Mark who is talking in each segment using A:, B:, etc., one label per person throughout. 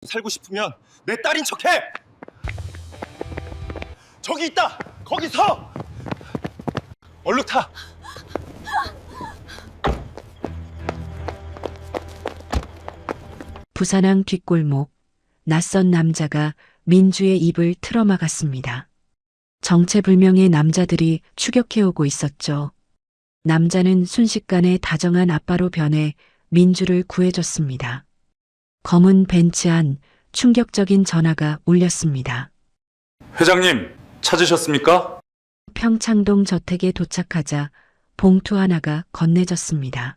A: 살고 싶으면 내 딸인 척해! 저기 있다! 거기 서! 얼른 타!
B: 부산항 뒷골목, 낯선 남자가 민주의 입을 틀어막았습니다. 정체불명의 남자들이 추격해오고 있었죠. 남자는 순식간에 다정한 아빠로 변해 민주를 구해줬습니다. 검은 벤츠 안 충격적인 전화가 울렸습니다.
C: 회장님, 찾으셨습니까?
B: 평창동 저택에 도착하자 봉투 하나가 건네졌습니다.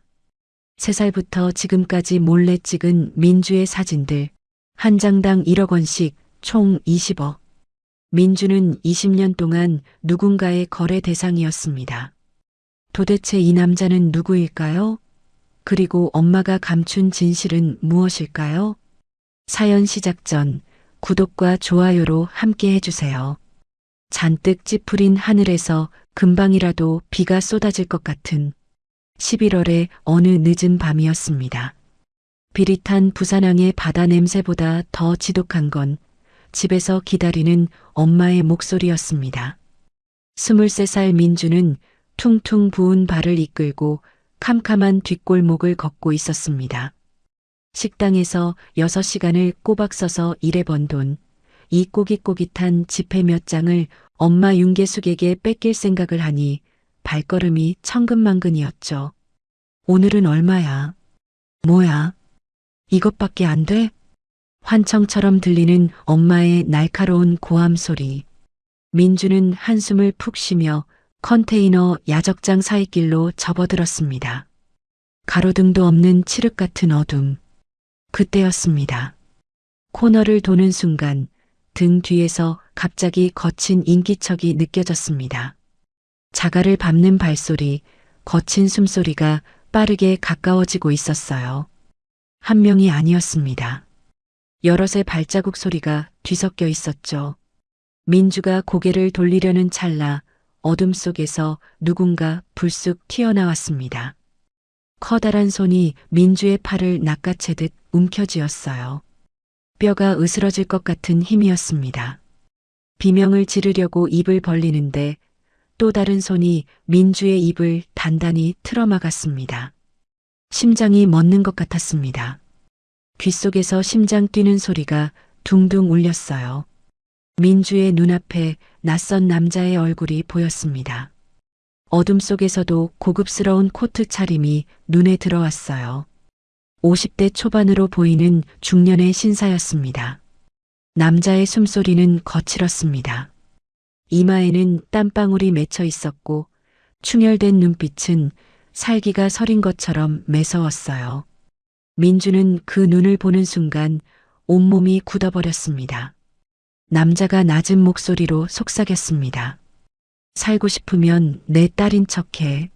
B: 3살부터 지금까지 몰래 찍은 민주의 사진들, 한 장당 1억 원씩 총 20억. 민주는 20년 동안 누군가의 거래 대상이었습니다. 도대체 이 남자는 누구일까요? 그리고 엄마가 감춘 진실은 무엇일까요? 사연 시작 전 구독과 좋아요로 함께 해주세요. 잔뜩 찌푸린 하늘에서 금방이라도 비가 쏟아질 것 같은 11월의 어느 늦은 밤이었습니다. 비릿한 부산항의 바다 냄새보다 더 지독한 건 집에서 기다리는 엄마의 목소리였습니다. 23살 민주는 퉁퉁 부은 발을 이끌고 캄캄한 뒷골목을 걷고 있었습니다. 식당에서 6시간을 꼬박 서서 일해번 돈, 이 꼬깃꼬깃한 지폐 몇 장을 엄마 윤계숙에게 뺏길 생각을 하니 발걸음이 천근만근이었죠. 오늘은 얼마야? 뭐야? 이것밖에 안 돼? 환청처럼 들리는 엄마의 날카로운 고함 소리. 민주는 한숨을 푹 쉬며 컨테이너 야적장 사이길로 접어들었습니다. 가로등도 없는 칠흑 같은 어둠. 그때였습니다. 코너를 도는 순간 등 뒤에서 갑자기 거친 인기척이 느껴졌습니다. 자갈을 밟는 발소리, 거친 숨소리가 빠르게 가까워지고 있었어요. 한 명이 아니었습니다. 여럿의 발자국 소리가 뒤섞여 있었죠. 민주가 고개를 돌리려는 찰나 어둠 속에서 누군가 불쑥 튀어나왔습니다. 커다란 손이 민주의 팔을 낚아채듯 움켜쥐었어요. 뼈가 으스러질 것 같은 힘이었습니다. 비명을 지르려고 입을 벌리는데 또 다른 손이 민주의 입을 단단히 틀어막았습니다. 심장이 멎는 것 같았습니다. 귓속에서 심장 뛰는 소리가 둥둥 울렸어요. 민주의 눈앞에 낯선 남자의 얼굴이 보였습니다. 어둠 속에서도 고급스러운 코트 차림이 눈에 들어왔어요. 50대 초반으로 보이는 중년의 신사였습니다. 남자의 숨소리는 거칠었습니다. 이마에는 땀방울이 맺혀 있었고 충혈된 눈빛은 살기가 서린 것처럼 매서웠어요. 민주는 그 눈을 보는 순간 온몸이 굳어버렸습니다. 남자가 낮은 목소리로 속삭였습니다. 살고 싶으면 내 딸인 척해.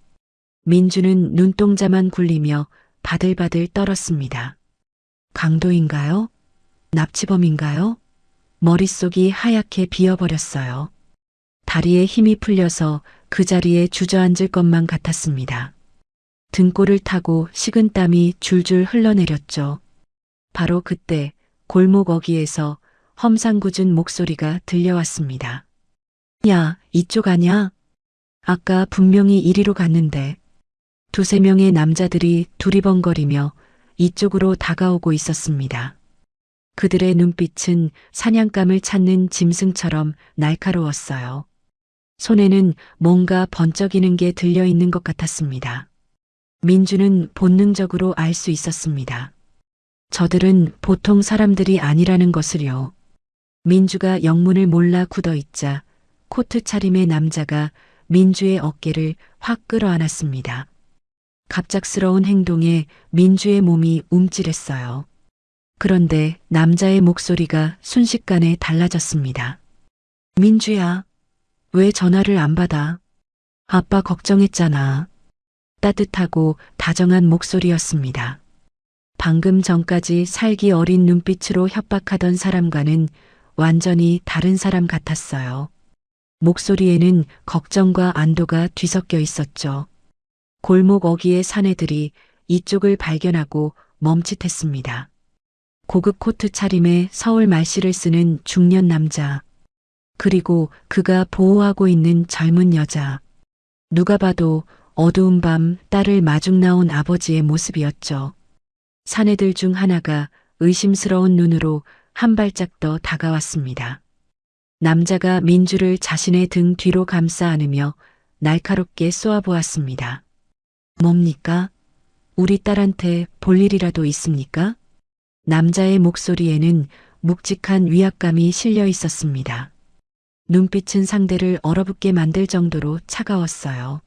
B: 민주는 눈동자만 굴리며 바들바들 떨었습니다. 강도인가요? 납치범인가요? 머릿속이 하얗게 비어버렸어요. 다리에 힘이 풀려서 그 자리에 주저앉을 것만 같았습니다. 등골을 타고 식은 땀이 줄줄 흘러내렸죠. 바로 그때 골목 어귀에서 험상궂은 목소리가 들려왔습니다. 야, 이쪽 아냐? 아까 분명히 이리로 갔는데. 2~3명의 남자들이 두리번거리며 이쪽으로 다가오고 있었습니다. 그들의 눈빛은 사냥감을 찾는 짐승처럼 날카로웠어요. 손에는 뭔가 번쩍이는 게 들려있는 것 같았습니다. 민주는 본능적으로 알 수 있었습니다. 저들은 보통 사람들이 아니라는 것을요. 민주가 영문을 몰라 굳어있자 코트 차림의 남자가 민주의 어깨를 확 끌어안았습니다. 갑작스러운 행동에 민주의 몸이 움찔했어요. 그런데 남자의 목소리가 순식간에 달라졌습니다. 민주야, 왜 전화를 안 받아? 아빠 걱정했잖아. 따뜻하고 다정한 목소리였습니다. 방금 전까지 살기 어린 눈빛으로 협박하던 사람과는 완전히 다른 사람 같았어요. 목소리에는 걱정과 안도가 뒤섞여 있었죠. 골목 어귀의 사내들이 이쪽을 발견하고 멈칫했습니다. 고급 코트 차림에 서울 말씨를 쓰는 중년 남자. 그리고 그가 보호하고 있는 젊은 여자. 누가 봐도 어두운 밤 딸을 마중 나온 아버지의 모습이었죠. 사내들 중 하나가 의심스러운 눈으로 한 발짝 더 다가왔습니다. 남자가 민주를 자신의 등 뒤로 감싸 안으며 날카롭게 쏘아보았습니다. 뭡니까? 우리 딸한테 볼 일이라도 있습니까? 남자의 목소리에는 묵직한 위압감이 실려 있었습니다. 눈빛은 상대를 얼어붙게 만들 정도로 차가웠어요.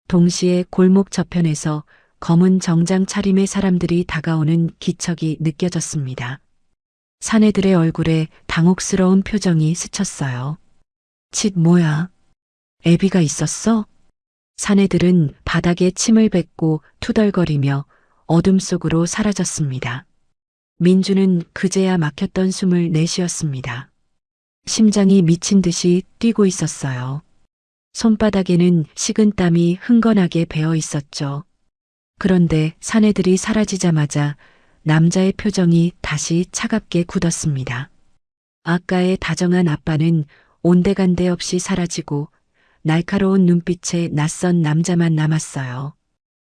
B: 동시에 골목 저편에서 검은 정장 차림의 사람들이 다가오는 기척이 느껴졌습니다. 사내들의 얼굴에 당혹스러운 표정이 스쳤어요. 칫 뭐야? 애비가 있었어? 사내들은 바닥에 침을 뱉고 투덜거리며 어둠 속으로 사라졌습니다. 민주는 그제야 막혔던 숨을 내쉬었습니다. 심장이 미친 듯이 뛰고 있었어요. 손바닥에는 식은 땀이 흥건하게 배어 있었죠. 그런데 사내들이 사라지자마자 남자의 표정이 다시 차갑게 굳었습니다. 아까의 다정한 아빠는 온데간데 없이 사라지고 날카로운 눈빛에 낯선 남자만 남았어요.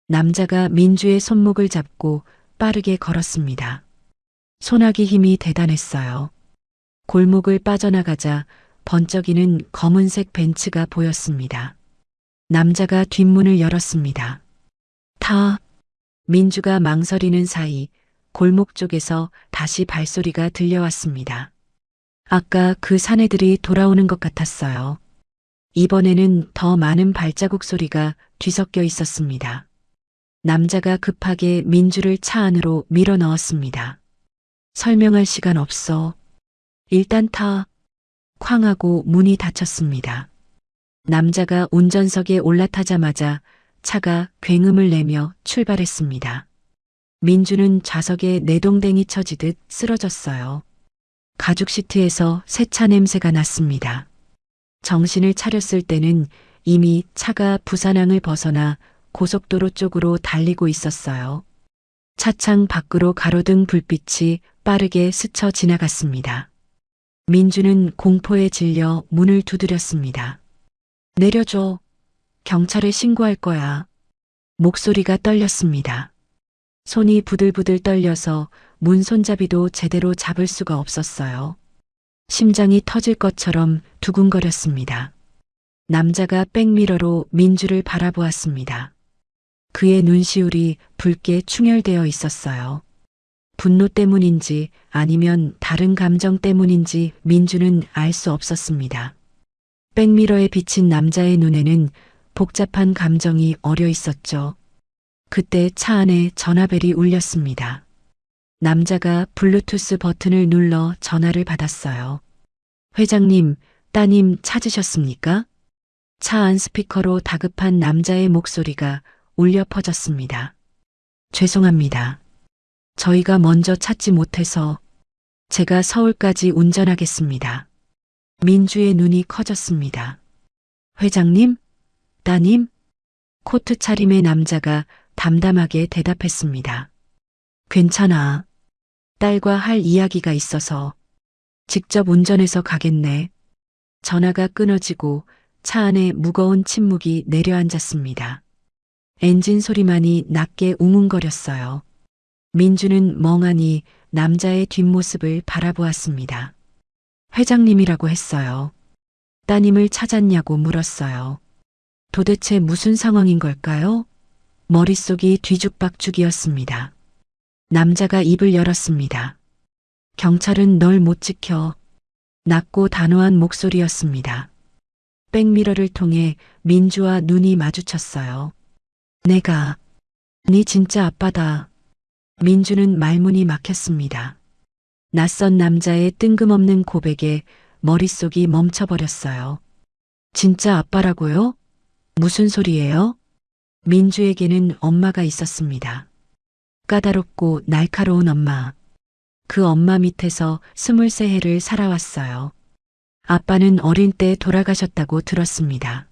B: 남자가 민주의 손목을 잡고 빠르게 걸었습니다. 손아귀 힘이 대단했어요. 골목을 빠져나가자 번쩍이는 검은색 벤츠가 보였습니다. 남자가 뒷문을 열었습니다. 민주가 망설이는 사이 골목 쪽에서 다시 발소리가 들려왔습니다. 아까 그 사내들이 돌아오는 것 같았어요. 이번에는 더 많은 발자국 소리가 뒤섞여 있었습니다. 남자가 급하게 민주를 차 안으로 밀어 넣었습니다. 설명할 시간 없어. 일단 타. 쾅 하고 문이 닫혔습니다. 남자가 운전석에 올라타자마자 차가 굉음을 내며 출발했습니다. 민주는 좌석에 내동댕이 쳐지듯 쓰러졌어요. 가죽 시트에서 세차 냄새가 났습니다. 정신을 차렸을 때는 이미 차가 부산항을 벗어나 고속도로 쪽으로 달리고 있었어요. 차창 밖으로 가로등 불빛이 빠르게 스쳐 지나갔습니다. 민주는 공포에 질려 문을 두드렸습니다. 내려줘. 경찰에 신고할 거야. 목소리가 떨렸습니다. 손이 부들부들 떨려서 문 손잡이도 제대로 잡을 수가 없었어요. 심장이 터질 것처럼 두근거렸습니다. 남자가 백미러로 민주를 바라보았습니다. 그의 눈시울이 붉게 충혈되어 있었어요. 분노 때문인지 아니면 다른 감정 때문인지 민주는 알 수 없었습니다. 백미러에 비친 남자의 눈에는 복잡한 감정이 어려 있었죠. 그때 차 안에 전화벨이 울렸습니다. 남자가 블루투스 버튼을 눌러 전화를 받았어요. 회장님, 따님 찾으셨습니까? 차 안 스피커로 다급한 남자의 목소리가 울려 퍼졌습니다. 죄송합니다. 저희가 먼저 찾지 못해서 제가 서울까지 운전하겠습니다. 민주의 눈이 커졌습니다. 회장님? 따님? 코트 차림의 남자가 담담하게 대답했습니다. 괜찮아. 딸과 할 이야기가 있어서 직접 운전해서 가겠네. 전화가 끊어지고 차 안에 무거운 침묵이 내려앉았습니다. 엔진 소리만이 낮게 웅웅거렸어요. 민주는 멍하니 남자의 뒷모습을 바라보았습니다. 회장님이라고 했어요. 따님을 찾았냐고 물었어요. 도대체 무슨 상황인 걸까요? 머릿속이 뒤죽박죽이었습니다. 남자가 입을 열었습니다. 경찰은 널 못 지켜. 낮고 단호한 목소리였습니다. 백미러를 통해 민주와 눈이 마주쳤어요. 내가 네 진짜 아빠다. 민주는 말문이 막혔습니다. 낯선 남자의 뜬금없는 고백에 머릿속이 멈춰버렸어요. 진짜 아빠라고요? 무슨 소리예요? 민주에게는 엄마가 있었습니다. 까다롭고 날카로운 엄마. 그 엄마 밑에서 23해를 살아왔어요. 아빠는 어린 때 돌아가셨다고 들었습니다.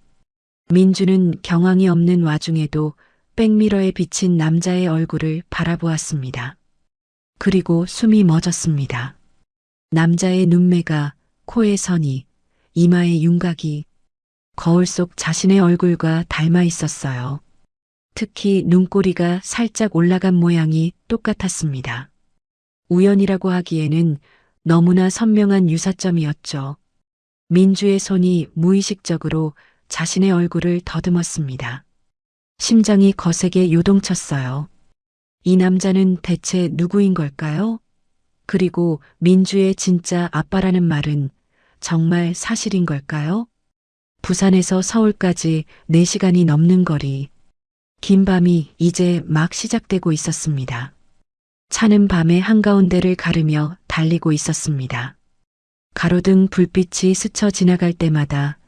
B: 민주는 경황이 없는 와중에도 백미러에 비친 남자의 얼굴을 바라보았습니다. 그리고 숨이 멎었습니다. 남자의 눈매가, 코의 선이, 이마의 윤곽이 거울 속 자신의 얼굴과 닮아 있었어요. 특히 눈꼬리가 살짝 올라간 모양이 똑같았습니다. 우연이라고 하기에는 너무나 선명한 유사점이었죠. 민주의 손이 무의식적으로 자신의 얼굴을 더듬었습니다. 심장이 거세게 요동쳤어요. 이 남자는 대체 누구인 걸까요? 그리고 민주의 진짜 아빠라는 말은 정말 사실인 걸까요? 부산에서 서울까지 4시간이 넘는 거리. 긴 밤이 이제 막 시작되고 있었습니다. 차는 밤의 한가운데를 가르며 달리고 있었습니다. 가로등 불빛이 스쳐 지나갈 때마다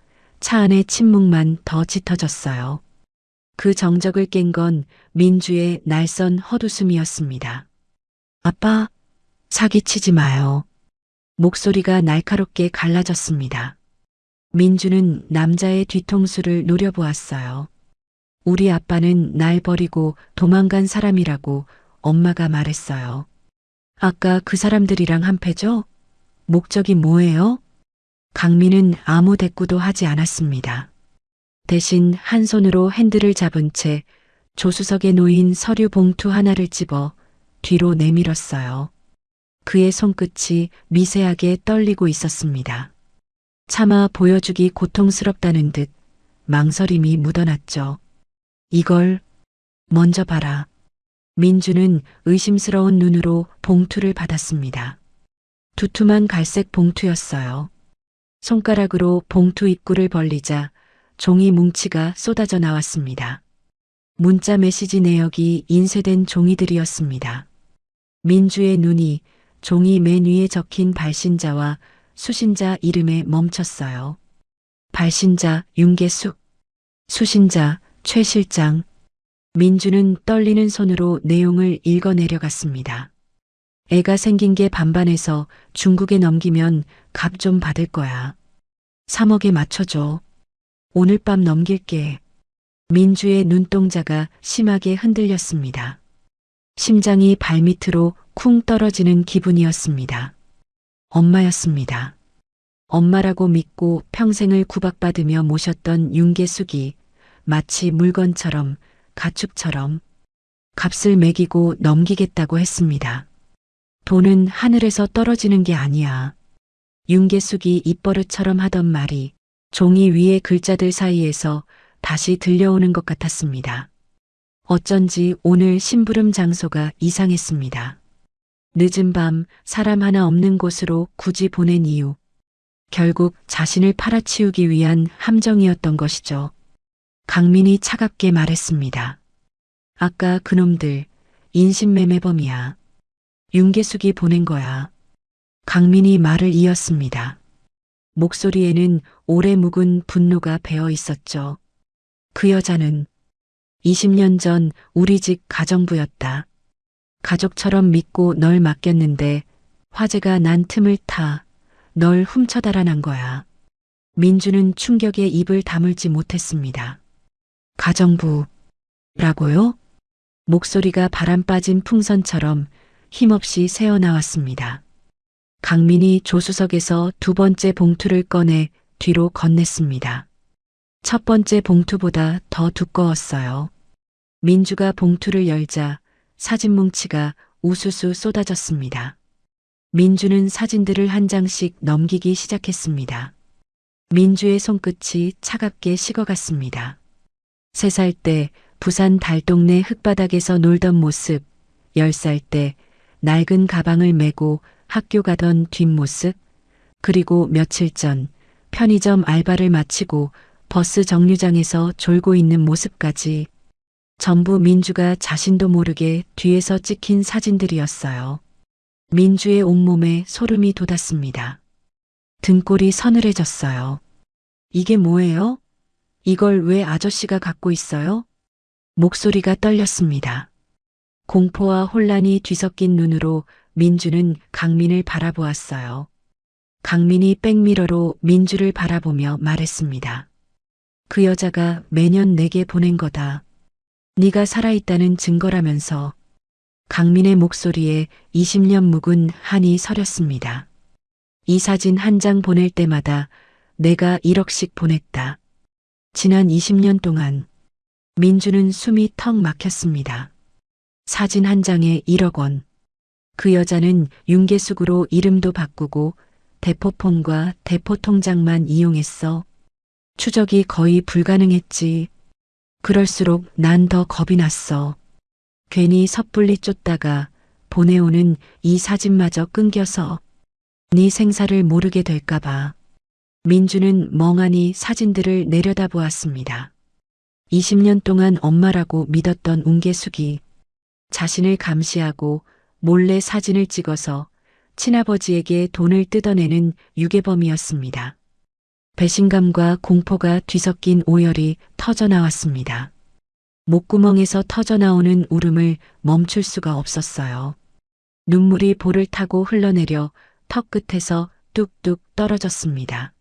B: 차 안의 침묵만 더 짙어졌어요. 그 정적을 깬 건 민주의 날선 헛웃음이었습니다. 아빠, 사기치지 마요. 목소리가 날카롭게 갈라졌습니다. 민주는 남자의 뒤통수를 노려보았어요. 우리 아빠는 날 버리고 도망간 사람이라고 엄마가 말했어요. 아까 그 사람들이랑 한패죠? 목적이 뭐예요? 강민은 아무 대꾸도 하지 않았습니다. 대신 한 손으로 핸들을 잡은 채 조수석에 놓인 서류 봉투 하나를 집어 뒤로 내밀었어요. 그의 손끝이 미세하게 떨리고 있었습니다. 차마 보여주기 고통스럽다는 듯 망설임이 묻어났죠. 이걸 먼저 봐라. 민주는 의심스러운 눈으로 봉투를 받았습니다. 두툼한 갈색 봉투였어요. 손가락으로 봉투 입구를 벌리자 종이 뭉치가 쏟아져 나왔습니다. 문자 메시지 내역이 인쇄된 종이들이었습니다. 민주의 눈이 종이 맨 위에 적힌 발신자와 수신자 이름에 멈췄어요. 발신자 윤계숙, 수신자 최 실장. 민주는 떨리는 손으로 내용을 읽어 내려갔습니다. 애가 생긴 게 반반해서 중국에 넘기면 값 좀 받을 거야. 3억에 맞춰줘. 오늘 밤 넘길게. 민주의 눈동자가 심하게 흔들렸습니다. 심장이 발밑으로 쿵 떨어지는 기분이었습니다. 엄마였습니다. 엄마라고 믿고 평생을 구박받으며 모셨던 윤계숙이 마치 물건처럼 가축처럼 값을 매기고 넘기겠다고 했습니다. 돈은 하늘에서 떨어지는 게 아니야. 윤계숙이 입버릇처럼 하던 말이 종이 위의 글자들 사이에서 다시 들려오는 것 같았습니다. 어쩐지 오늘 심부름 장소가 이상했습니다. 늦은 밤 사람 하나 없는 곳으로 굳이 보낸 이유. 결국 자신을 팔아치우기 위한 함정이었던 것이죠. 강민이 차갑게 말했습니다. 아까 그놈들 인신매매범이야. 윤계숙이 보낸 거야. 강민이 말을 이었습니다. 목소리에는 오래 묵은 분노가 배어 있었죠. 그 여자는 20년 전 우리 집 가정부였다. 가족처럼 믿고 널 맡겼는데 화재가 난 틈을 타 널 훔쳐 달아난 거야. 민주는 충격에 입을 다물지 못했습니다. 가정부라고요? 목소리가 바람 빠진 풍선처럼 힘없이 새어나왔습니다. 강민이 조수석에서 2번째 봉투를 꺼내 뒤로 건넸습니다. 첫 번째 봉투보다 더 두꺼웠어요. 민주가 봉투를 열자 사진 뭉치가 우수수 쏟아졌습니다. 민주는 사진들을 한 장씩 넘기기 시작했습니다. 민주의 손끝이 차갑게 식어갔습니다. 3살 때 부산 달동네 흙바닥에서 놀던 모습, 10살 때 낡은 가방을 메고 학교 가던 뒷모습, 그리고 며칠 전 편의점 알바를 마치고 버스 정류장에서 졸고 있는 모습까지 전부 민주가 자신도 모르게 뒤에서 찍힌 사진들이었어요. 민주의 온몸에 소름이 돋았습니다. 등골이 서늘해졌어요. 이게 뭐예요? 이걸 왜 아저씨가 갖고 있어요? 목소리가 떨렸습니다. 공포와 혼란이 뒤섞인 눈으로 민주는 강민을 바라보았어요. 강민이 백미러로 민주를 바라보며 말했습니다. 그 여자가 매년 내게 보낸 거다. 네가 살아있다는 증거라면서. 강민의 목소리에 20년 묵은 한이 서렸습니다. 이 사진 한 장 보낼 때마다 내가 1억씩 보냈다. 지난 20년 동안 민주는 숨이 턱 막혔습니다. 사진 한 장에 1억 원. 그 여자는 윤계숙으로 이름도 바꾸고 대포폰과 대포통장만 이용했어. 추적이 거의 불가능했지. 그럴수록 난 더 겁이 났어. 괜히 섣불리 쫓다가 보내오는 이 사진마저 끊겨서 네 생사를 모르게 될까봐. 민주는 멍하니 사진들을 내려다보았습니다. 20년 동안 엄마라고 믿었던 운계숙이 자신을 감시하고 몰래 사진을 찍어서 친아버지에게 돈을 뜯어내는 유괴범이었습니다. 배신감과 공포가 뒤섞인 오열이 터져나왔습니다. 목구멍에서 터져나오는 울음을 멈출 수가 없었어요. 눈물이 볼을 타고 흘러내려 턱 끝에서 뚝뚝 떨어졌습니다.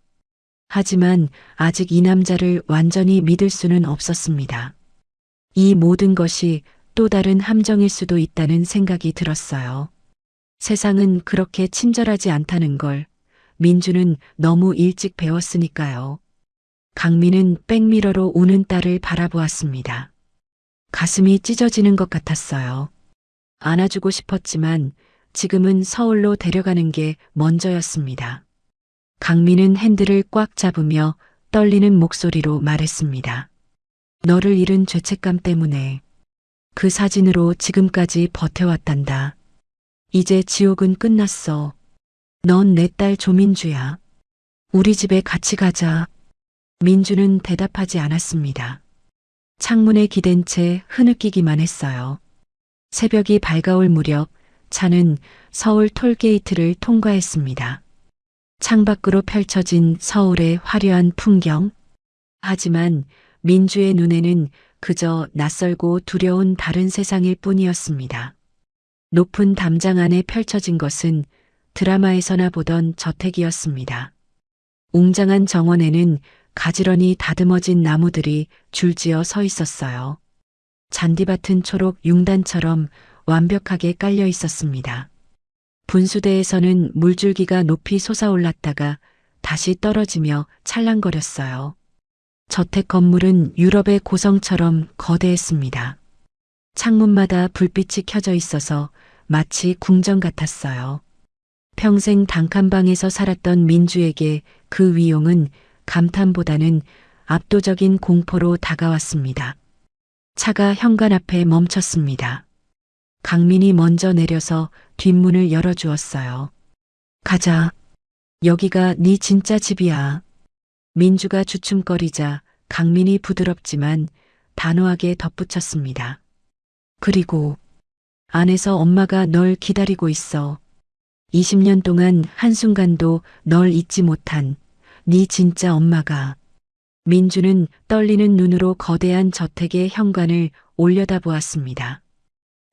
B: 하지만 아직 이 남자를 완전히 믿을 수는 없었습니다. 이 모든 것이 또 다른 함정일 수도 있다는 생각이 들었어요. 세상은 그렇게 친절하지 않다는 걸 민주는 너무 일찍 배웠으니까요. 강민은 백미러로 우는 딸을 바라보았습니다. 가슴이 찢어지는 것 같았어요. 안아주고 싶었지만 지금은 서울로 데려가는 게 먼저였습니다. 강민은 핸들을 꽉 잡으며 떨리는 목소리로 말했습니다. 너를 잃은 죄책감 때문에 그 사진으로 지금까지 버텨왔단다. 이제 지옥은 끝났어. 넌 내 딸 조민주야. 우리 집에 같이 가자. 민주는 대답하지 않았습니다. 창문에 기댄 채 흐느끼기만 했어요. 새벽이 밝아올 무렵 차는 서울 톨게이트를 통과했습니다. 창밖으로 펼쳐진 서울의 화려한 풍경. 하지만 민주의 눈에는 그저 낯설고 두려운 다른 세상일 뿐이었습니다. 높은 담장 안에 펼쳐진 것은 드라마에서나 보던 저택이었습니다. 웅장한 정원에는 가지런히 다듬어진 나무들이 줄지어 서 있었어요. 잔디밭은 초록 융단처럼 완벽하게 깔려 있었습니다. 분수대에서는 물줄기가 높이 솟아올랐다가 다시 떨어지며 찰랑거렸어요. 저택 건물은 유럽의 고성처럼 거대했습니다. 창문마다 불빛이 켜져 있어서 마치 궁전 같았어요. 평생 단칸방에서 살았던 민주에게 그 위용은 감탄보다는 압도적인 공포로 다가왔습니다. 차가 현관 앞에 멈췄습니다. 강민이 먼저 내려서 뒷문을 열어주었어요. 가자. 여기가 네 진짜 집이야. 민주가 주춤거리자 강민이 부드럽지만 단호하게 덧붙였습니다. 그리고 안에서 엄마가 널 기다리고 있어. 20년 동안 한순간도 널 잊지 못한 네 진짜 엄마가. 민주는 떨리는 눈으로 거대한 저택의 현관을 올려다보았습니다.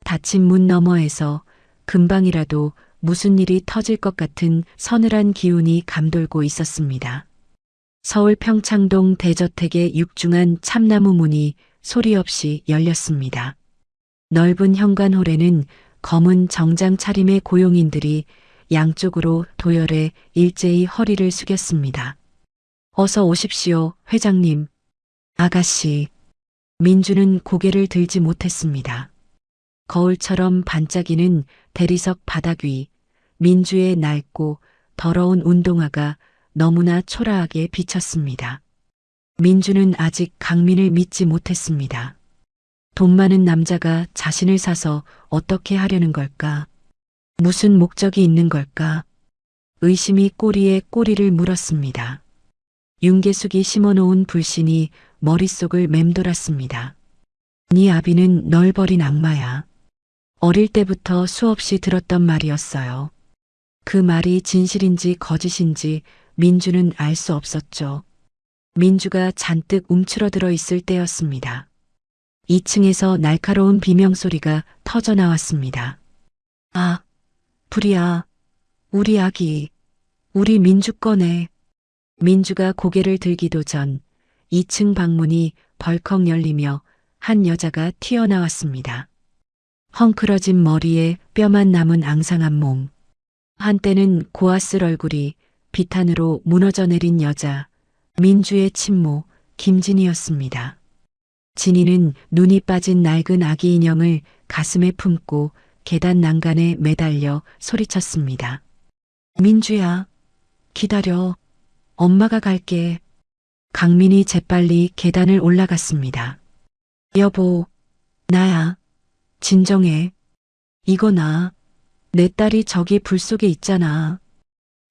B: 닫힌 문 너머에서 금방이라도 무슨 일이 터질 것 같은 서늘한 기운이 감돌고 있었습니다. 서울 평창동 대저택의 육중한 참나무 문이 소리 없이 열렸습니다. 넓은 현관홀에는 검은 정장 차림의 고용인들이 양쪽으로 도열해 일제히 허리를 숙였습니다. 어서 오십시오, 회장님. 아가씨. 민주는 고개를 들지 못했습니다. 거울처럼 반짝이는 대리석 바닥 위 민주의 낡고 더러운 운동화가 너무나 초라하게 비쳤습니다. 민주는 아직 강민을 믿지 못했습니다. 돈 많은 남자가 자신을 사서 어떻게 하려는 걸까? 무슨 목적이 있는 걸까? 의심이 꼬리에 꼬리를 물었습니다. 윤계숙이 심어놓은 불신이 머릿속을 맴돌았습니다. 네 아비는 널 버린 악마야. 어릴 때부터 수없이 들었던 말이었어요. 그 말이 진실인지 거짓인지 민주는 알 수 없었죠. 민주가 잔뜩 움츠러들어 있을 때였습니다. 2층에서 날카로운 비명소리가 터져나왔습니다. 아, 불이야. 우리 아기. 우리 민주 꺼내. 민주가 고개를 들기도 전 2층 방문이 벌컥 열리며 한 여자가 튀어나왔습니다. 헝클어진 머리에 뼈만 남은 앙상한 몸. 한때는 고아쓸 얼굴이 비탄으로 무너져 내린 여자, 민주의 친모 김진이었습니다. 진이는 눈이 빠진 낡은 아기 인형을 가슴에 품고 계단 난간에 매달려 소리쳤습니다. 민주야, 기다려. 엄마가 갈게. 강민이 재빨리 계단을 올라갔습니다. 여보, 나야. 진정해. 이거 나. 내 딸이 저기 불 속에 있잖아.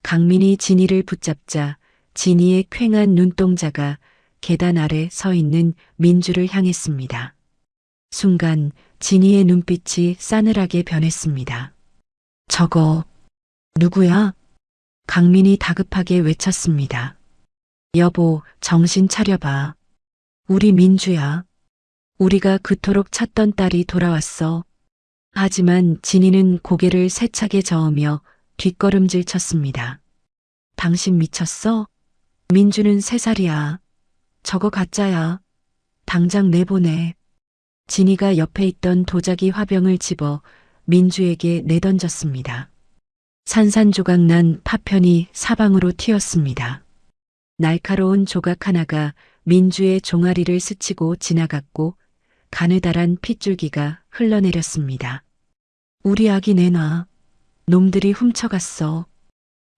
B: 강민이 진이를 붙잡자 진이의 퀭한 눈동자가 계단 아래 서 있는 민주를 향했습니다. 순간 진이의 눈빛이 싸늘하게 변했습니다. 저거 누구야? 강민이 다급하게 외쳤습니다. 여보, 정신 차려봐. 우리 민주야. 우리가 그토록 찾던 딸이 돌아왔어. 하지만 진이는 고개를 세차게 저으며 뒷걸음질 쳤습니다. 당신 미쳤어? 민주는 3살이야. 저거 가짜야. 당장 내보내. 진이가 옆에 있던 도자기 화병을 집어 민주에게 내던졌습니다. 산산조각난 파편이 사방으로 튀었습니다. 날카로운 조각 하나가 민주의 종아리를 스치고 지나갔고 가느다란 핏줄기가 흘러내렸습니다. 우리 아기 내놔. 놈들이 훔쳐갔어.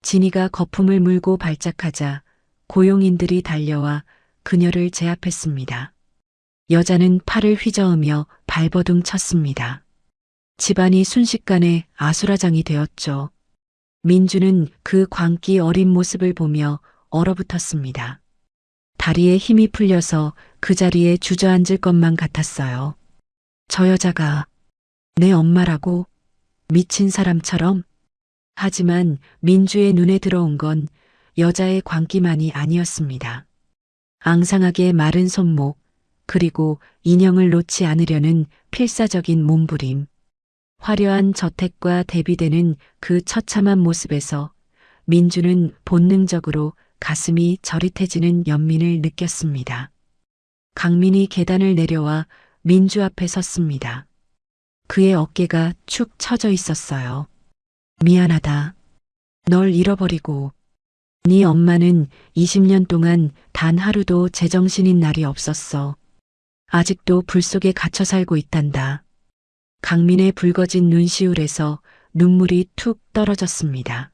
B: 진이가 거품을 물고 발작하자 고용인들이 달려와 그녀를 제압했습니다. 여자는 팔을 휘저으며 발버둥 쳤습니다. 집안이 순식간에 아수라장이 되었죠. 민주는 그 광기 어린 모습을 보며 얼어붙었습니다. 다리에 힘이 풀려서 그 자리에 주저앉을 것만 같았어요. 저 여자가 내 엄마라고? 미친 사람처럼? 하지만 민주의 눈에 들어온 건 여자의 광기만이 아니었습니다. 앙상하게 마른 손목, 그리고 인형을 놓지 않으려는 필사적인 몸부림. 화려한 저택과 대비되는 그 처참한 모습에서 민주는 본능적으로 가슴이 저릿해지는 연민을 느꼈습니다. 강민이 계단을 내려와 민주 앞에 섰습니다. 그의 어깨가 축 처져 있었어요. 미안하다. 널 잃어버리고. 네 엄마는 20년 동안 단 하루도 제정신인 날이 없었어. 아직도 불 속에 갇혀 살고 있단다. 강민의 붉어진 눈시울에서 눈물이 툭 떨어졌습니다.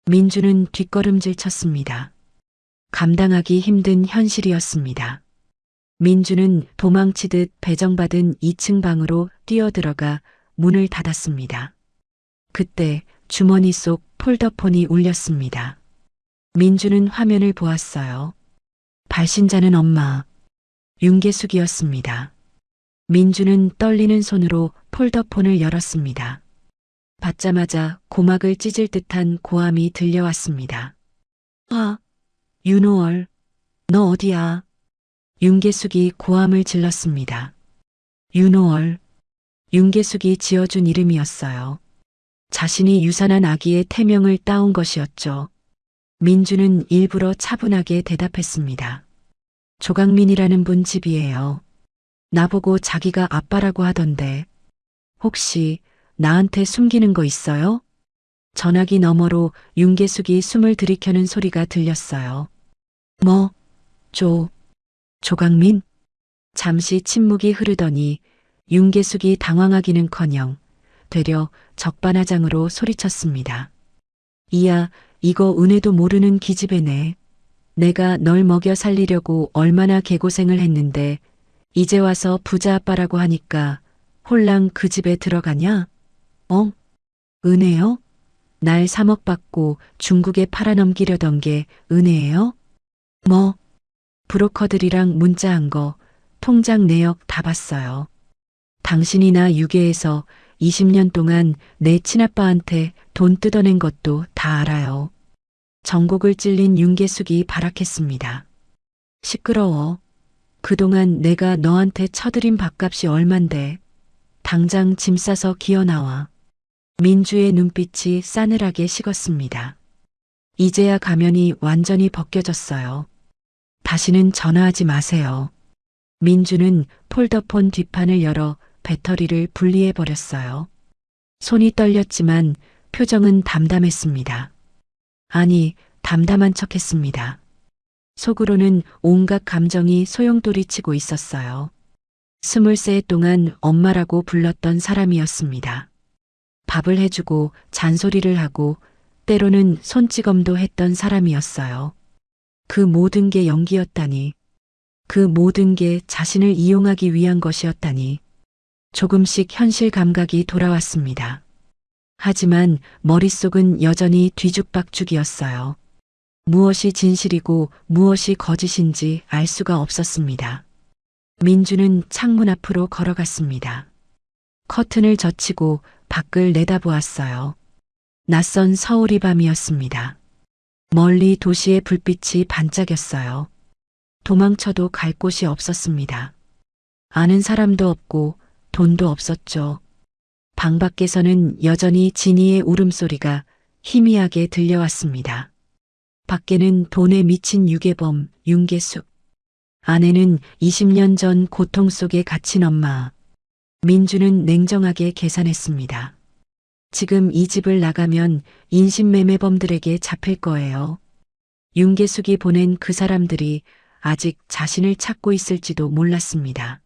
B: 민주는 뒷걸음질 쳤습니다. 감당하기 힘든 현실이었습니다. 민주는 도망치듯 배정받은 2층 방으로 뛰어들어가 문을 닫았습니다. 그때 주머니 속 폴더폰이 울렸습니다. 민주는 화면을 보았어요. 발신자는 엄마, 윤계숙이었습니다. 민주는 떨리는 손으로 폴더폰을 열었습니다. 받자마자 고막을 찢을 듯한 고함이 들려왔습니다. 아, 윤호월, 너 어디야? 윤계숙이 고함을 질렀습니다. 윤호월, 윤계숙이 지어준 이름이었어요. 자신이 유산한 아기의 태명을 따온 것이었죠. 민주는 일부러 차분하게 대답했습니다. 조강민이라는 분 집이에요. 나보고 자기가 아빠라고 하던데 혹시 나한테 숨기는 거 있어요? 전화기 너머로 윤계숙이 숨을 들이켜는 소리가 들렸어요. 뭐? 조강민? 잠시 침묵이 흐르더니 윤계숙이 당황하기는커녕 되려 적반하장으로 소리쳤습니다. 이야, 이거 은혜도 모르는 기집애네. 내가 널 먹여 살리려고 얼마나 개고생을 했는데 이제 와서 부자 아빠라고 하니까 홀랑 그 집에 들어가냐? 은혜요? 날 3억 받고 중국에 팔아넘기려던 게 은혜예요? 뭐? 브로커들이랑 문자한 거 통장 내역 다 봤어요. 당신이나 유괴해서 20년 동안 내 친아빠한테 돈 뜯어낸 것도 다 알아요. 전곡을 찔린 윤계숙이 발악했습니다. 시끄러워. 그동안 내가 너한테 쳐들인 밥값이 얼만데. 당장 짐 싸서 기어 나와. 민주의 눈빛이 싸늘하게 식었습니다. 이제야 가면이 완전히 벗겨졌어요. 다시는 전화하지 마세요. 민주는 폴더폰 뒷판을 열어 배터리를 분리해버렸어요. 손이 떨렸지만 표정은 담담했습니다. 아니, 담담한 척했습니다. 속으로는 온갖 감정이 소용돌이치고 있었어요. 20세 동안 엄마라고 불렀던 사람이었습니다. 밥을 해주고 잔소리를 하고 때로는 손찌검도 했던 사람이었어요. 그 모든 게 연기였다니. 그 모든 게 자신을 이용하기 위한 것이었다니. 조금씩 현실 감각이 돌아왔습니다. 하지만 머릿속은 여전히 뒤죽박죽이었어요. 무엇이 진실이고 무엇이 거짓인지 알 수가 없었습니다. 민주는 창문 앞으로 걸어갔습니다. 커튼을 젖히고 밖을 내다보았어요. 낯선 서울이 밤이었습니다. 멀리 도시의 불빛이 반짝였어요. 도망쳐도 갈 곳이 없었습니다. 아는 사람도 없고 돈도 없었죠. 방 밖에서는 여전히 진이의 울음소리가 희미하게 들려왔습니다. 밖에는 돈에 미친 유괴범 윤계숙. 아내는 20년 전 고통 속에 갇힌 엄마. 민주는 냉정하게 계산했습니다. 지금 이 집을 나가면 인신매매범들에게 잡힐 거예요. 윤계숙이 보낸 그 사람들이 아직 자신을 찾고 있을지도 몰랐습니다.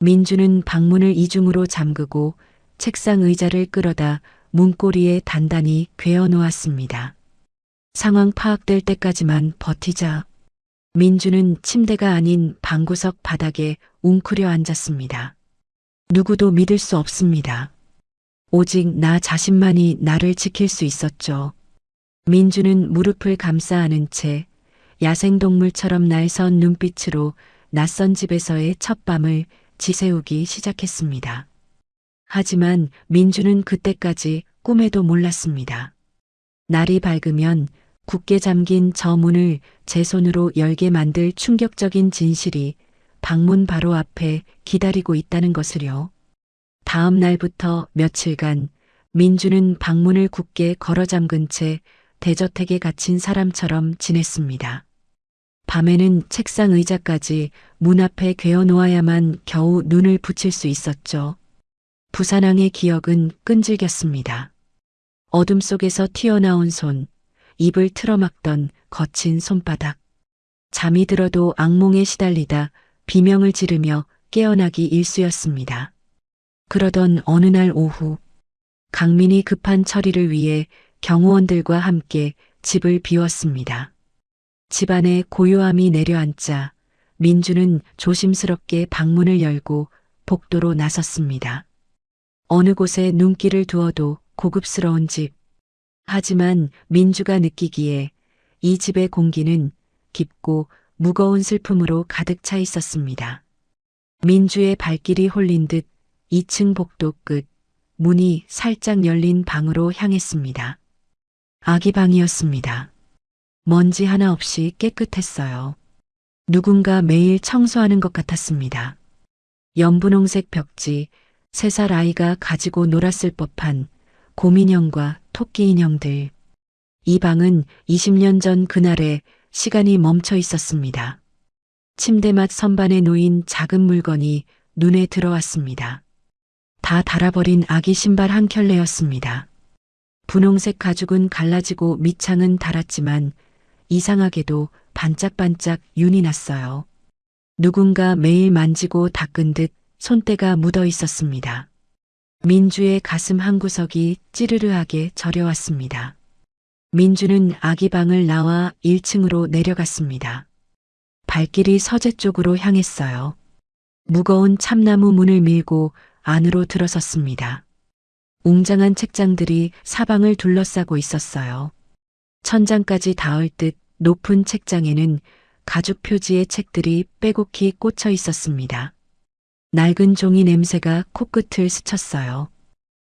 B: 민주는 방문을 이중으로 잠그고 책상 의자를 끌어다 문고리에 단단히 괴어 놓았습니다. 상황 파악될 때까지만 버티자. 민주는 침대가 아닌 방구석 바닥에 웅크려 앉았습니다. 누구도 믿을 수 없습니다. 오직 나 자신만이 나를 지킬 수 있었죠. 민주는 무릎을 감싸 안은 채 야생동물처럼 날선 눈빛으로 낯선 집에서의 첫 밤을 지새우기 시작했습니다. 하지만 민주는 그때까지 꿈에도 몰랐습니다. 날이 밝으면 굳게 잠긴 저 문을 제 손으로 열게 만들 충격적인 진실이 방문 바로 앞에 기다리고 있다는 것을요. 다음 날부터 며칠간 민주는 방문을 굳게 걸어 잠근 채 대저택에 갇힌 사람처럼 지냈습니다. 밤에는 책상 의자까지 문 앞에 괴어 놓아야만 겨우 눈을 붙일 수 있었죠. 부산항의 기억은 끈질겼습니다. 어둠 속에서 튀어나온 손, 입을 틀어막던 거친 손바닥. 잠이 들어도 악몽에 시달리다 비명을 지르며 깨어나기 일쑤였습니다. 그러던 어느 날 오후, 강민이 급한 처리를 위해 경호원들과 함께 집을 비웠습니다. 집안에 고요함이 내려앉자 민주는 조심스럽게 방문을 열고 복도로 나섰습니다. 어느 곳에 눈길을 두어도 고급스러운 집. 하지만 민주가 느끼기에 이 집의 공기는 깊고 무거운 슬픔으로 가득 차 있었습니다. 민주의 발길이 홀린 듯 2층 복도 끝 문이 살짝 열린 방으로 향했습니다. 아기 방이었습니다. 먼지 하나 없이 깨끗했어요. 누군가 매일 청소하는 것 같았습니다. 연분홍색 벽지, 3살 아이가 가지고 놀았을 법한 곰인형과 토끼 인형들. 이 방은 20년 전 그날에 시간이 멈춰 있었습니다. 침대맡 선반에 놓인 작은 물건이 눈에 들어왔습니다. 다 닳아버린 아기 신발 한 켤레였습니다. 분홍색 가죽은 갈라지고 밑창은 닳았지만 이상하게도 반짝반짝 윤이 났어요. 누군가 매일 만지고 닦은 듯 손때가 묻어 있었습니다. 민주의 가슴 한구석이 찌르르하게 저려왔습니다. 민주는 아기 방을 나와 1층으로 내려갔습니다. 발길이 서재 쪽으로 향했어요. 무거운 참나무 문을 밀고 안으로 들어섰습니다. 웅장한 책장들이 사방을 둘러싸고 있었어요. 천장까지 닿을 듯 높은 책장에는 가죽 표지의 책들이 빼곡히 꽂혀 있었습니다. 낡은 종이 냄새가 코끝을 스쳤어요.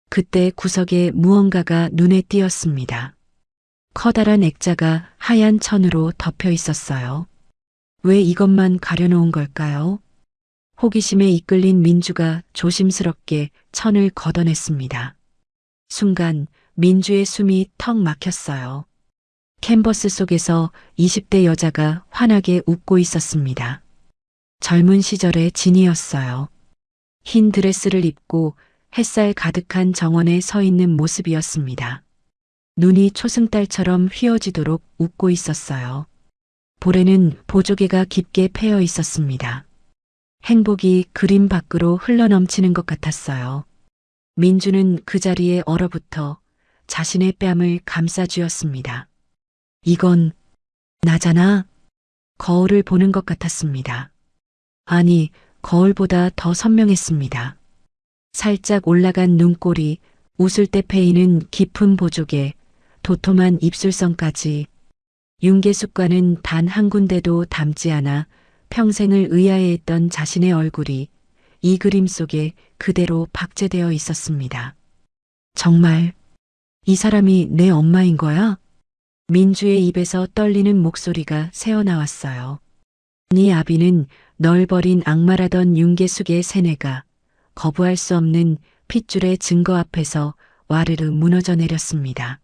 B: 그때 구석에 무언가가 눈에 띄었습니다. 커다란 액자가 하얀 천으로 덮여 있었어요. 왜 이것만 가려놓은 걸까요? 호기심에 이끌린 민주가 조심스럽게 천을 걷어냈습니다. 순간 민주의 숨이 턱 막혔어요. 캔버스 속에서 20대 여자가 환하게 웃고 있었습니다. 젊은 시절의 진이었어요. 흰 드레스를 입고 햇살 가득한 정원에 서 있는 모습이었습니다. 눈이 초승달처럼 휘어지도록 웃고 있었어요. 볼에는 보조개가 깊게 패여 있었습니다. 행복이 그림 밖으로 흘러넘치는 것 같았어요. 민주는 그 자리에 얼어붙어 자신의 뺨을 감싸쥐었습니다. 이건 나잖아. 거울을 보는 것 같았습니다. 아니, 거울보다 더 선명했습니다. 살짝 올라간 눈꼬리, 웃을 때 패이는 깊은 보조개, 도톰한 입술선까지. 윤계숙과는 단 한 군데도 닮지 않아 평생을 의아해했던 자신의 얼굴이 이 그림 속에 그대로 박제되어 있었습니다. 정말 이 사람이 내 엄마인 거야? 민주의 입에서 떨리는 목소리가 새어나왔어요. 네 아비는 널 버린 악마라던 윤계숙의 세뇌가 거부할 수 없는 핏줄의 증거 앞에서 와르르 무너져 내렸습니다.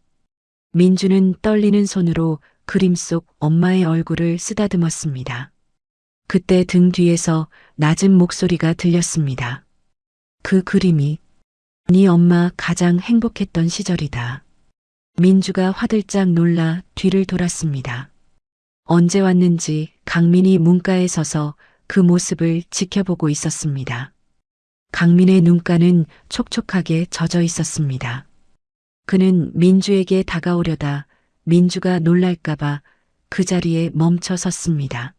B: 민주는 떨리는 손으로 그림 속 엄마의 얼굴을 쓰다듬었습니다. 그때 등 뒤에서 낮은 목소리가 들렸습니다. 그 그림이 네 엄마 가장 행복했던 시절이다. 민주가 화들짝 놀라 뒤를 돌았습니다. 언제 왔는지 강민이 문가에 서서 그 모습을 지켜보고 있었습니다. 강민의 눈가는 촉촉하게 젖어 있었습니다. 그는 민주에게 다가오려다 민주가 놀랄까봐 그 자리에 멈춰 섰습니다.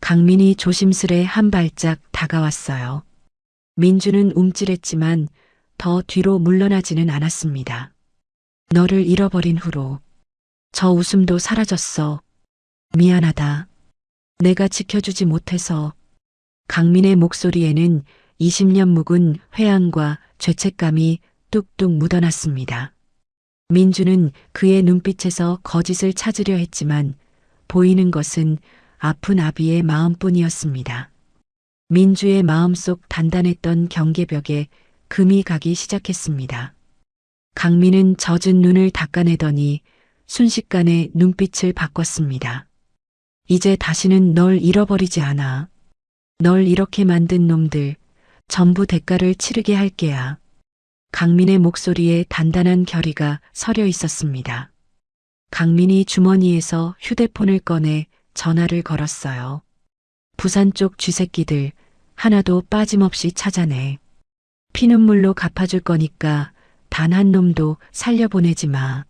B: 강민이 조심스레 한 발짝 다가왔어요. 민주는 움찔했지만 더 뒤로 물러나지는 않았습니다. 너를 잃어버린 후로 저 웃음도 사라졌어. 미안하다. 내가 지켜주지 못해서. 강민의 목소리에는 20년 묵은 회한과 죄책감이 뚝뚝 묻어났습니다. 민주는 그의 눈빛에서 거짓을 찾으려 했지만 보이는 것은 아픈 아비의 마음뿐이었습니다. 민주의 마음속 단단했던 경계벽에 금이 가기 시작했습니다. 강민은 젖은 눈을 닦아내더니 순식간에 눈빛을 바꿨습니다. 이제 다시는 널 잃어버리지 않아. 널 이렇게 만든 놈들 전부 대가를 치르게 할 게야. 강민의 목소리에 단단한 결의가 서려 있었습니다. 강민이 주머니에서 휴대폰을 꺼내 전화를 걸었어요. 부산 쪽 쥐새끼들 하나도 빠짐없이 찾아내. 피눈물로 갚아줄 거니까 단 한 놈도 살려보내지 마.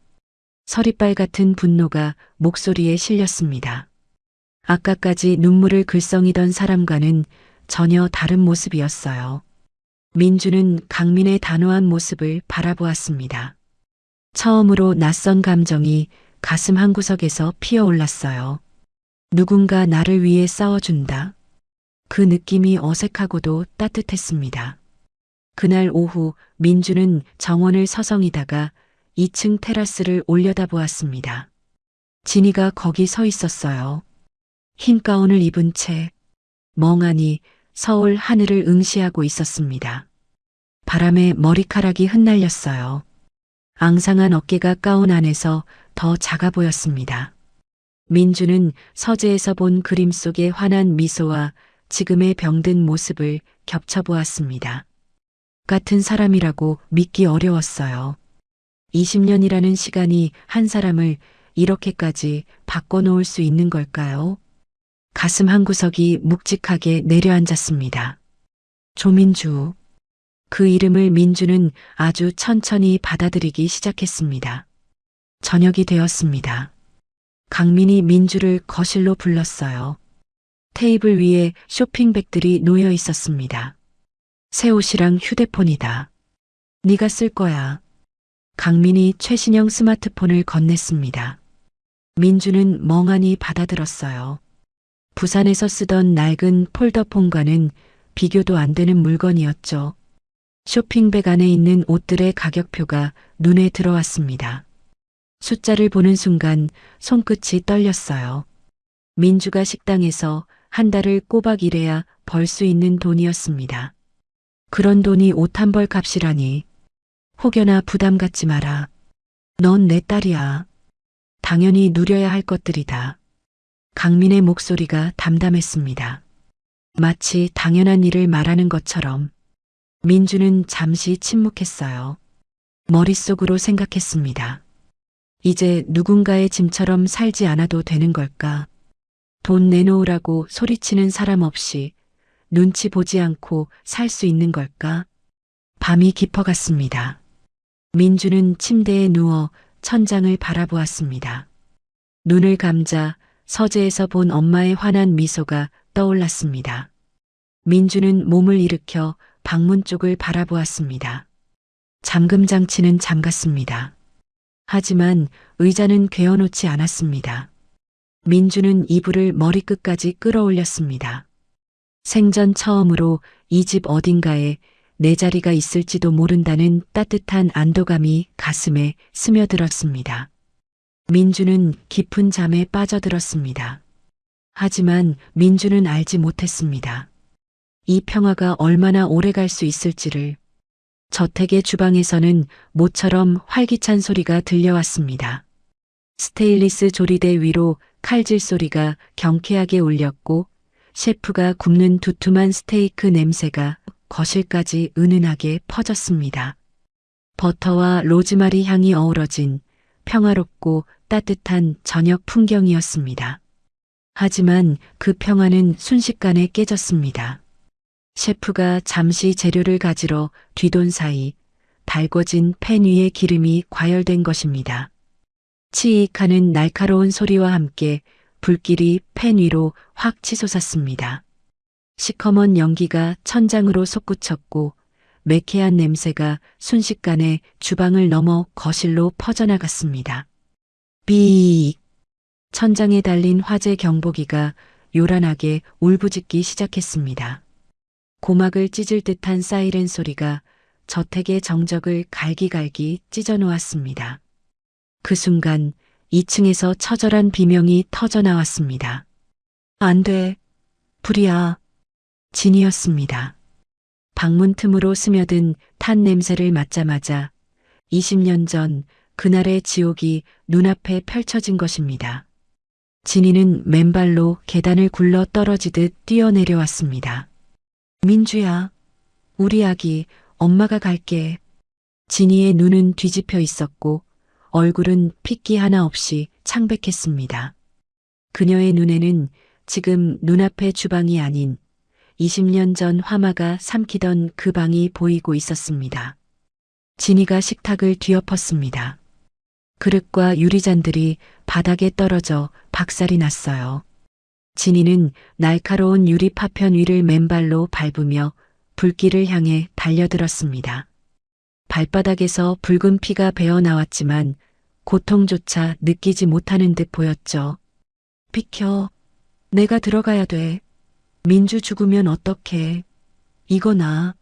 B: 서리빨 같은 분노가 목소리에 실렸습니다. 아까까지 눈물을 글썽이던 사람과는 전혀 다른 모습이었어요. 민주는 강민의 단호한 모습을 바라보았습니다. 처음으로 낯선 감정이 가슴 한구석에서 피어올랐어요. 누군가 나를 위해 싸워준다. 그 느낌이 어색하고도 따뜻했습니다. 그날 오후 민주는 정원을 서성이다가 2층 테라스를 올려다보았습니다. 진이가 거기 서 있었어요. 흰 가운을 입은 채 멍하니 서울 하늘을 응시하고 있었습니다. 바람에 머리카락이 흩날렸어요. 앙상한 어깨가 가운 안에서 더 작아 보였습니다. 민주는 서재에서 본 그림 속의 환한 미소와 지금의 병든 모습을 겹쳐보았습니다. 같은 사람이라고 믿기 어려웠어요. 20년이라는 시간이 한 사람을 이렇게까지 바꿔놓을 수 있는 걸까요? 가슴 한구석이 묵직하게 내려앉았습니다. 조민주. 그 이름을 민주는 아주 천천히 받아들이기 시작했습니다. 저녁이 되었습니다. 강민이 민주를 거실로 불렀어요. 테이블 위에 쇼핑백들이 놓여 있었습니다. 새 옷이랑 휴대폰이다. 네가 쓸 거야. 강민이 최신형 스마트폰을 건넸습니다. 민주는 멍하니 받아들었어요. 부산에서 쓰던 낡은 폴더폰과는 비교도 안 되는 물건이었죠. 쇼핑백 안에 있는 옷들의 가격표가 눈에 들어왔습니다. 숫자를 보는 순간 손끝이 떨렸어요. 민주가 식당에서 한 달을 꼬박 일해야 벌 수 있는 돈이었습니다. 그런 돈이 옷 한 벌 값이라니. 혹여나 부담 갖지 마라. 넌 내 딸이야. 당연히 누려야 할 것들이다. 강민의 목소리가 담담했습니다. 마치 당연한 일을 말하는 것처럼. 민주는 잠시 침묵했어요. 머릿속으로 생각했습니다. 이제 누군가의 짐처럼 살지 않아도 되는 걸까? 돈 내놓으라고 소리치는 사람 없이 눈치 보지 않고 살 수 있는 걸까? 밤이 깊어갔습니다. 민주는 침대에 누워 천장을 바라보았습니다. 눈을 감자 서재에서 본 엄마의 환한 미소가 떠올랐습니다. 민주는 몸을 일으켜 방문 쪽을 바라보았습니다. 잠금 장치는 잠갔습니다. 하지만 의자는 괴어놓지 않았습니다. 민주는 이불을 머리끝까지 끌어올렸습니다. 생전 처음으로 이 집 어딘가에 내 자리가 있을지도 모른다는 따뜻한 안도감이 가슴에 스며들었습니다. 민주는 깊은 잠에 빠져들었습니다. 하지만 민주는 알지 못했습니다. 이 평화가 얼마나 오래 갈 수 있을지를. 저택의 주방에서는 모처럼 활기찬 소리가 들려왔습니다. 스테인리스 조리대 위로 칼질 소리가 경쾌하게 울렸고 셰프가 굽는 두툼한 스테이크 냄새가 거실까지 은은하게 퍼졌습니다. 버터와 로즈마리 향이 어우러진 평화롭고 따뜻한 저녁 풍경이었습니다. 하지만 그 평화는 순식간에 깨졌습니다. 셰프가 잠시 재료를 가지러 뒤돈 사이 달궈진 팬 위에 기름이 과열된 것입니다. 치익하는 날카로운 소리와 함께 불길이 팬 위로 확 치솟았습니다. 시커먼 연기가 천장으로 솟구쳤고 매캐한 냄새가 순식간에 주방을 넘어 거실로 퍼져나갔습니다. 삐익! 천장에 달린 화재 경보기가 요란하게 울부짖기 시작했습니다. 고막을 찢을 듯한 사이렌 소리가 저택의 정적을 갈기갈기 찢어놓았습니다. 그 순간 2층에서 처절한 비명이 터져나왔습니다. 안 돼. 불이야. 진이었습니다. 방문 틈으로 스며든 탄 냄새를 맡자마자 20년 전 그날의 지옥이 눈앞에 펼쳐진 것입니다. 진이는 맨발로 계단을 굴러 떨어지듯 뛰어내려왔습니다. 민주야, 우리 아기, 엄마가 갈게. 진이의 눈은 뒤집혀 있었고 얼굴은 핏기 하나 없이 창백했습니다. 그녀의 눈에는 지금 눈앞의 주방이 아닌 20년 전 화마가 삼키던 그 방이 보이고 있었습니다. 진이가 식탁을 뒤엎었습니다. 그릇과 유리잔들이 바닥에 떨어져 박살이 났어요. 진이는 날카로운 유리 파편 위를 맨발로 밟으며 불길을 향해 달려들었습니다. 발바닥에서 붉은 피가 배어 나왔지만 고통조차 느끼지 못하는 듯 보였죠. 비켜. 내가 들어가야 돼. 민주 죽으면 어떡해. 이거 나.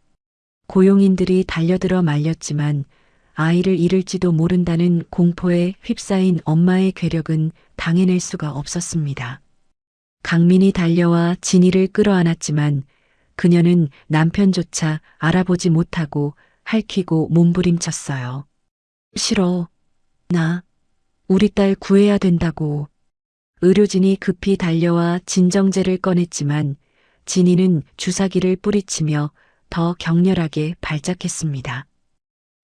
B: 고용인들이 달려들어 말렸지만 아이를 잃을지도 모른다는 공포에 휩싸인 엄마의 괴력은 당해낼 수가 없었습니다. 강민이 달려와 진이를 끌어안았지만 그녀는 남편조차 알아보지 못하고 핥히고 몸부림쳤어요. 싫어. 나 우리 딸 구해야 된다고. 의료진이 급히 달려와 진정제를 꺼냈지만 진이는 주사기를 뿌리치며 더 격렬하게 발작했습니다.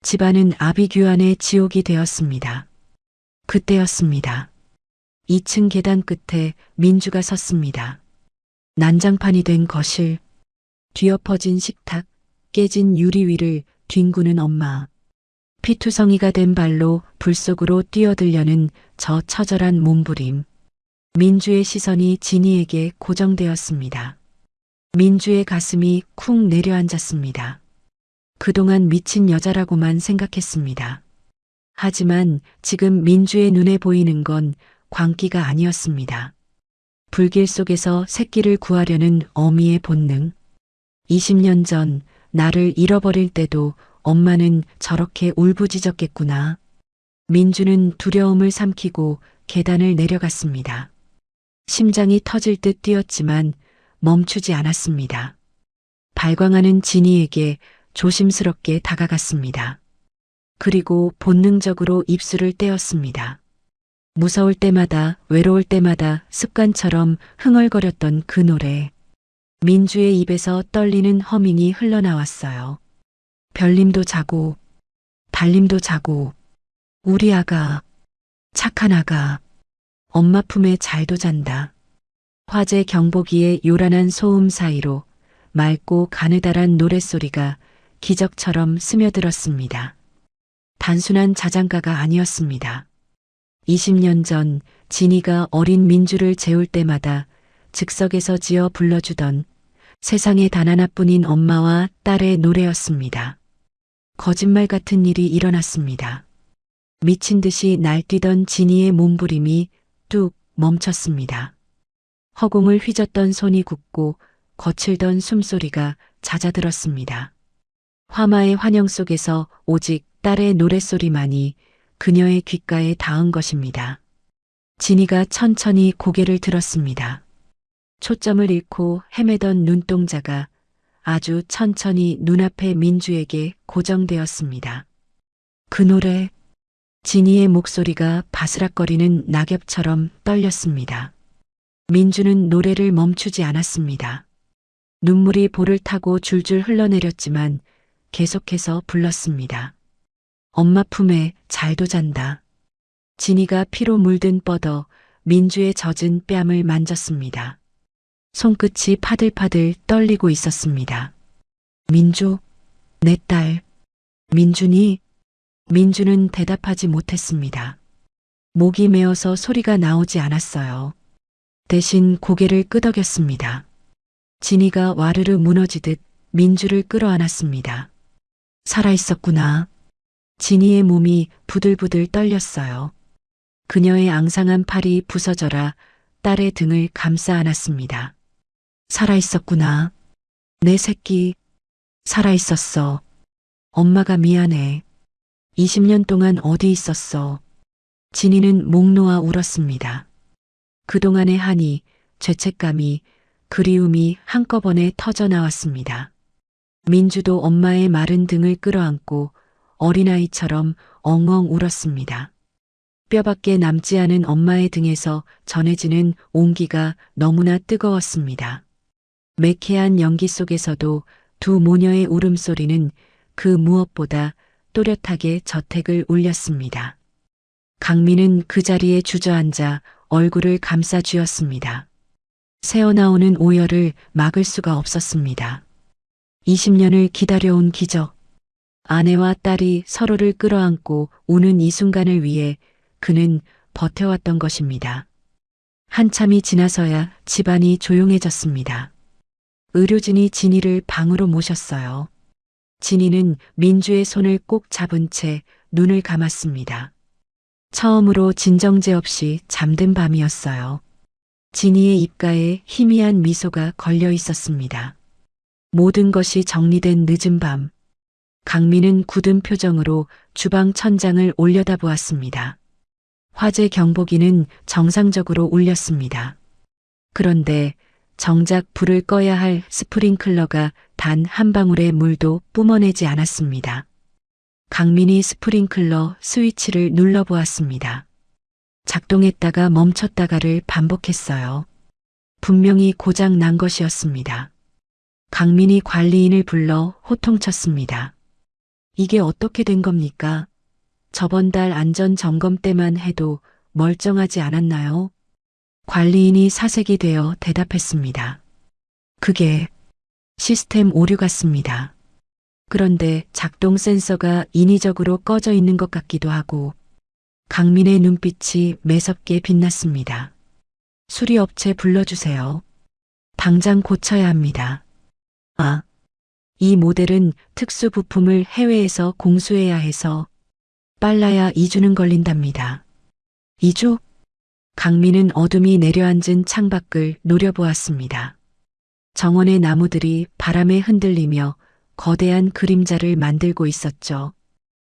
B: 집안은 아비규환의 지옥이 되었습니다. 그때였습니다. 2층 계단 끝에 민주가 섰습니다. 난장판이 된 거실, 뒤엎어진 식탁, 깨진 유리 위를 뒹구는 엄마. 피투성이가 된 발로 불 속으로 뛰어들려는 저 처절한 몸부림. 민주의 시선이 진이에게 고정되었습니다. 민주의 가슴이 쿵 내려앉았습니다. 그동안 미친 여자라고만 생각했습니다. 하지만 지금 민주의 눈에 보이는 건 광기가 아니었습니다. 불길 속에서 새끼를 구하려는 어미의 본능. 20년 전 나를 잃어버릴 때도 엄마는 저렇게 울부짖었겠구나. 민주는 두려움을 삼키고 계단을 내려갔습니다. 심장이 터질 듯 뛰었지만 멈추지 않았습니다. 발광하는 진이에게 조심스럽게 다가갔습니다. 그리고 본능적으로 입술을 떼었습니다. 무서울 때마다 외로울 때마다 습관처럼 흥얼거렸던 그 노래. 민주의 입에서 떨리는 허밍이 흘러나왔어요. 별님도 자고, 달님도 자고, 우리 아가, 착한 아가, 엄마 품에 잘도 잔다. 화재 경보기의 요란한 소음 사이로 맑고 가느다란 노랫소리가 기적처럼 스며들었습니다. 단순한 자장가가 아니었습니다. 20년 전 진이가 어린 민주를 재울 때마다 즉석에서 지어 불러주던 세상에 단 하나뿐인 엄마와 딸의 노래였습니다. 거짓말 같은 일이 일어났습니다. 미친 듯이 날뛰던 진이의 몸부림이 뚝 멈췄습니다. 허공을 휘젓던 손이 굳고 거칠던 숨소리가 잦아들었습니다. 화마의 환영 속에서 오직 딸의 노랫소리만이 그녀의 귓가에 닿은 것입니다. 진이가 천천히 고개를 들었습니다. 초점을 잃고 헤매던 눈동자가 아주 천천히 눈앞의 민주에게 고정되었습니다. 그 노래, 진이의 목소리가 바스락거리는 낙엽처럼 떨렸습니다. 민주는 노래를 멈추지 않았습니다. 눈물이 볼을 타고 줄줄 흘러내렸지만 계속해서 불렀습니다. 엄마 품에 잘도 잔다. 진이가 피로 물든 뻗어 민주의 젖은 뺨을 만졌습니다. 손끝이 파들파들 떨리고 있었습니다. 민주, 내 딸, 민준이? 민주는 대답하지 못했습니다. 목이 메어서 소리가 나오지 않았어요. 대신 고개를 끄덕였습니다. 진이가 와르르 무너지듯 민주를 끌어안았습니다. 살아있었구나. 진이의 몸이 부들부들 떨렸어요. 그녀의 앙상한 팔이 부서져라 딸의 등을 감싸 안았습니다. 살아있었구나. 내 새끼, 살아있었어. 엄마가 미안해. 20년 동안 어디 있었어. 진이는 목 놓아 울었습니다. 그동안의 한이, 죄책감이, 그리움이 한꺼번에 터져 나왔습니다. 민주도 엄마의 마른 등을 끌어안고 어린아이처럼 엉엉 울었습니다. 뼈밖에 남지 않은 엄마의 등에서 전해지는 온기가 너무나 뜨거웠습니다. 매캐한 연기 속에서도 두 모녀의 울음소리는 그 무엇보다 또렷하게 저택을 울렸습니다. 강민은 그 자리에 주저앉아 얼굴을 감싸 쥐었습니다. 새어나오는 오열을 막을 수가 없었습니다. 20년을 기다려온 기적. 아내와 딸이 서로를 끌어안고 우는 이 순간을 위해 그는 버텨왔던 것입니다. 한참이 지나서야 집안이 조용해졌습니다. 의료진이 진이를 방으로 모셨어요. 진이는 민주의 손을 꼭 잡은 채 눈을 감았습니다. 처음으로 진정제 없이 잠든 밤이었어요. 진이의 입가에 희미한 미소가 걸려 있었습니다. 모든 것이 정리된 늦은 밤, 강민은 굳은 표정으로 주방 천장을 올려다보았습니다. 화재 경보기는 정상적으로 울렸습니다. 그런데 정작 불을 꺼야 할 스프링클러가 단 한 방울의 물도 뿜어내지 않았습니다. 강민이 스프링클러 스위치를 눌러보았습니다. 작동했다가 멈췄다가를 반복했어요. 분명히 고장 난 것이었습니다. 강민이 관리인을 불러 호통쳤습니다. 이게 어떻게 된 겁니까? 저번 달 안전 점검 때만 해도 멀쩡하지 않았나요? 관리인이 사색이 되어 대답했습니다. 그게 시스템 오류 같습니다. 그런데 작동 센서가 인위적으로 꺼져 있는 것 같기도 하고 강민의 눈빛이 매섭게 빛났습니다. 수리업체 불러주세요. 당장 고쳐야 합니다. 아, 이 모델은 특수 부품을 해외에서 공수해야 해서 빨라야 2주는 걸린답니다. 2주? 강민은 어둠이 내려앉은 창밖을 노려보았습니다. 정원의 나무들이 바람에 흔들리며 거대한 그림자를 만들고 있었죠.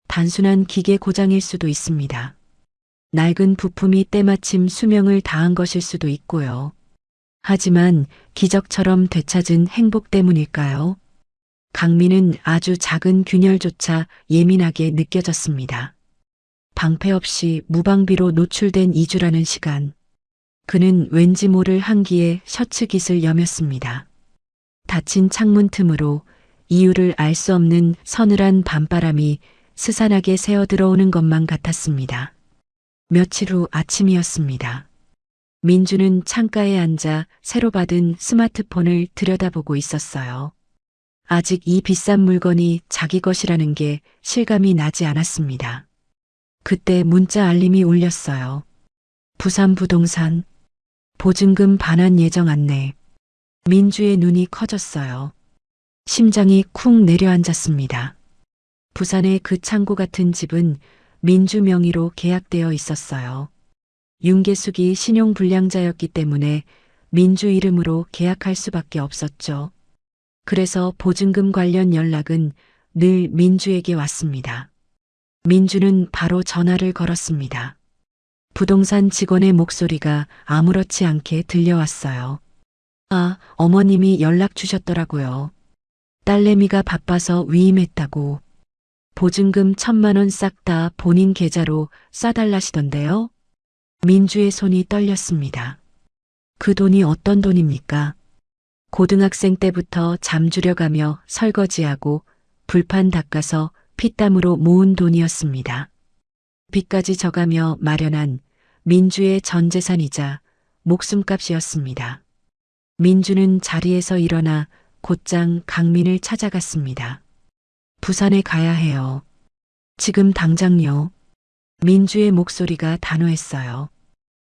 B: 단순한 기계 고장일 수도 있습니다. 낡은 부품이 때마침 수명을 다한 것일 수도 있고요. 하지만 기적처럼 되찾은 행복 때문일까요? 강민은 아주 작은 균열조차 예민하게 느껴졌습니다. 방패 없이 무방비로 노출된 2주라는 시간. 그는 왠지 모를 한기에 셔츠 깃을 여몄습니다. 닫힌 창문 틈으로 이유를 알 수 없는 서늘한 밤바람이 스산하게 새어 들어오는 것만 같았습니다. 며칠 후 아침이었습니다. 민주는 창가에 앉아 새로 받은 스마트폰을 들여다보고 있었어요. 아직 이 비싼 물건이 자기 것이라는 게 실감이 나지 않았습니다. 그때 문자 알림이 울렸어요. 부산 부동산 보증금 반환 예정 안내. 민주의 눈이 커졌어요. 심장이 쿵 내려앉았습니다. 부산의 그 창고 같은 집은 민주 명의로 계약되어 있었어요. 윤계숙이 신용불량자였기 때문에 민주 이름으로 계약할 수밖에 없었죠. 그래서 보증금 관련 연락은 늘 민주에게 왔습니다. 민주는 바로 전화를 걸었습니다. 부동산 직원의 목소리가 아무렇지 않게 들려왔어요. 아, 어머님이 연락 주셨더라고요. 딸내미가 바빠서 위임했다고. 보증금 1,000만 원 싹 다 본인 계좌로 쏴달라시던데요. 민주의 손이 떨렸습니다. 그 돈이 어떤 돈입니까? 고등학생 때부터 잠주려가며 설거지하고 불판 닦아서 피땀으로 모은 돈이었습니다. 빚까지 져가며 마련한 민주의 전 재산이자 목숨값이었습니다. 민주는 자리에서 일어나 곧장 강민을 찾아갔습니다. 부산에 가야 해요. 지금 당장요. 민주의 목소리가 단호했어요.